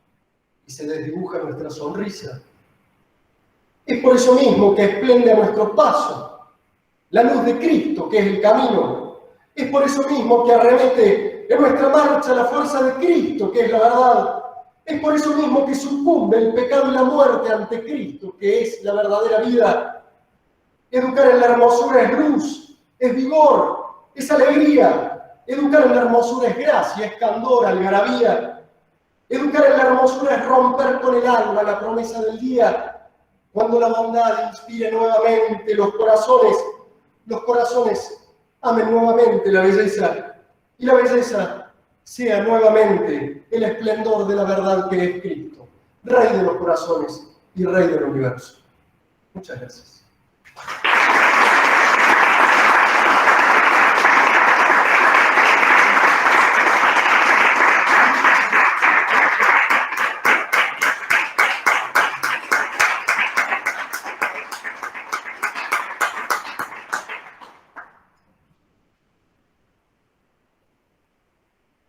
y se desdibuja nuestra sonrisa. Es por eso mismo que esplende a nuestro paso la luz de Cristo, que es el camino. Es por eso mismo que arremete en nuestra marcha la fuerza de Cristo, que es la verdad. Es por eso mismo que sucumbe el pecado y la muerte ante Cristo, que es la verdadera vida. Educar en la hermosura es luz, es vigor, es alegría. Educar en la hermosura es gracia, es candor, algarabía. Educar en la hermosura es romper con el alma la promesa del día, cuando la bondad inspire nuevamente los corazones amen nuevamente la belleza, y la belleza sea nuevamente el esplendor de la verdad que es Cristo, Rey de los corazones y Rey del universo. Muchas gracias.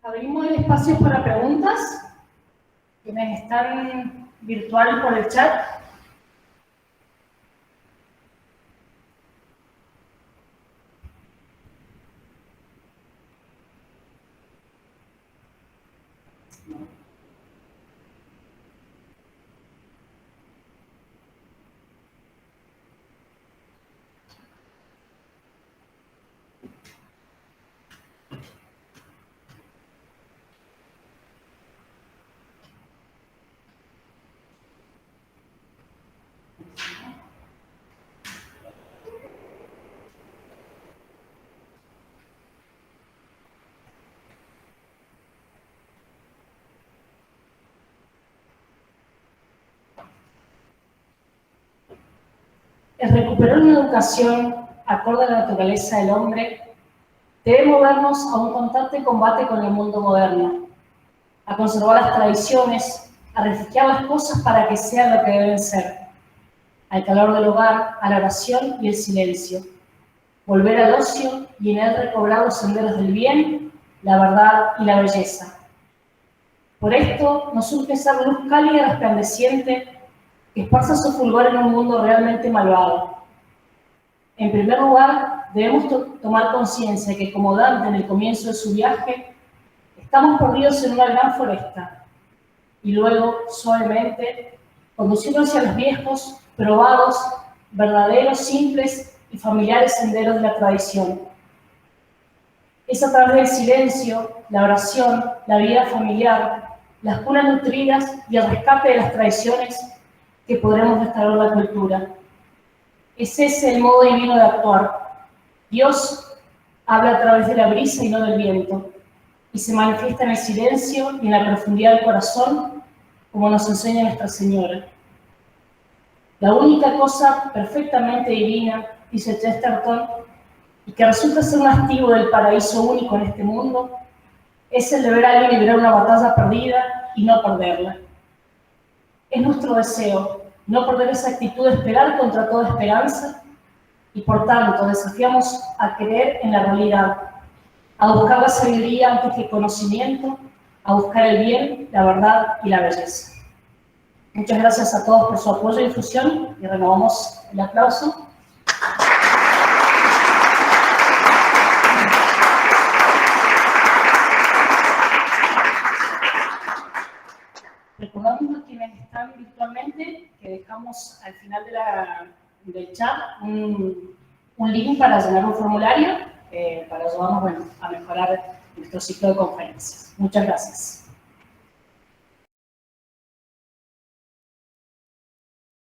Abrimos el espacio para preguntas. Quienes están virtual por el chat. El recuperar una educación acorde a la naturaleza del hombre debe movernos a un constante combate con el mundo moderno, a conservar las tradiciones, a refugiar las cosas para que sean lo que deben ser, al calor del hogar, a la oración y el silencio, volver al ocio y en él recobrar los senderos del bien, la verdad y la belleza. Por esto nos urge esa luz cálida resplandeciente que esparza su fulgor en un mundo realmente malvado. En primer lugar, debemos tomar conciencia que, como Dante en el comienzo de su viaje, estamos perdidos en una gran foresta, y luego, suavemente, conduciendo hacia los viejos, probados, verdaderos, simples y familiares senderos de la tradición. Es a través del silencio, la oración, la vida familiar, las cunas nutridas y el rescate de las tradiciones que podremos restaurar la cultura. Es ese el modo divino de actuar. Dios habla a través de la brisa y no del viento, y se manifiesta en el silencio y en la profundidad del corazón, como nos enseña Nuestra Señora. La única cosa perfectamente divina, dice Chesterton, y que resulta ser un activo del paraíso único en este mundo, es el de ver a alguien librar una batalla perdida y no perderla. Es nuestro deseo no perder esa actitud de esperar contra toda esperanza y, por tanto, desafiamos a creer en la realidad, a buscar la sabiduría antes que el conocimiento, a buscar el bien, la verdad y la belleza. Muchas gracias a todos por su apoyo y difusión y renovamos el aplauso. Recordamos a quienes están virtualmente que dejamos al final del chat un link para llenar un formulario para ayudarnos a mejorar nuestro ciclo de conferencias. Muchas gracias.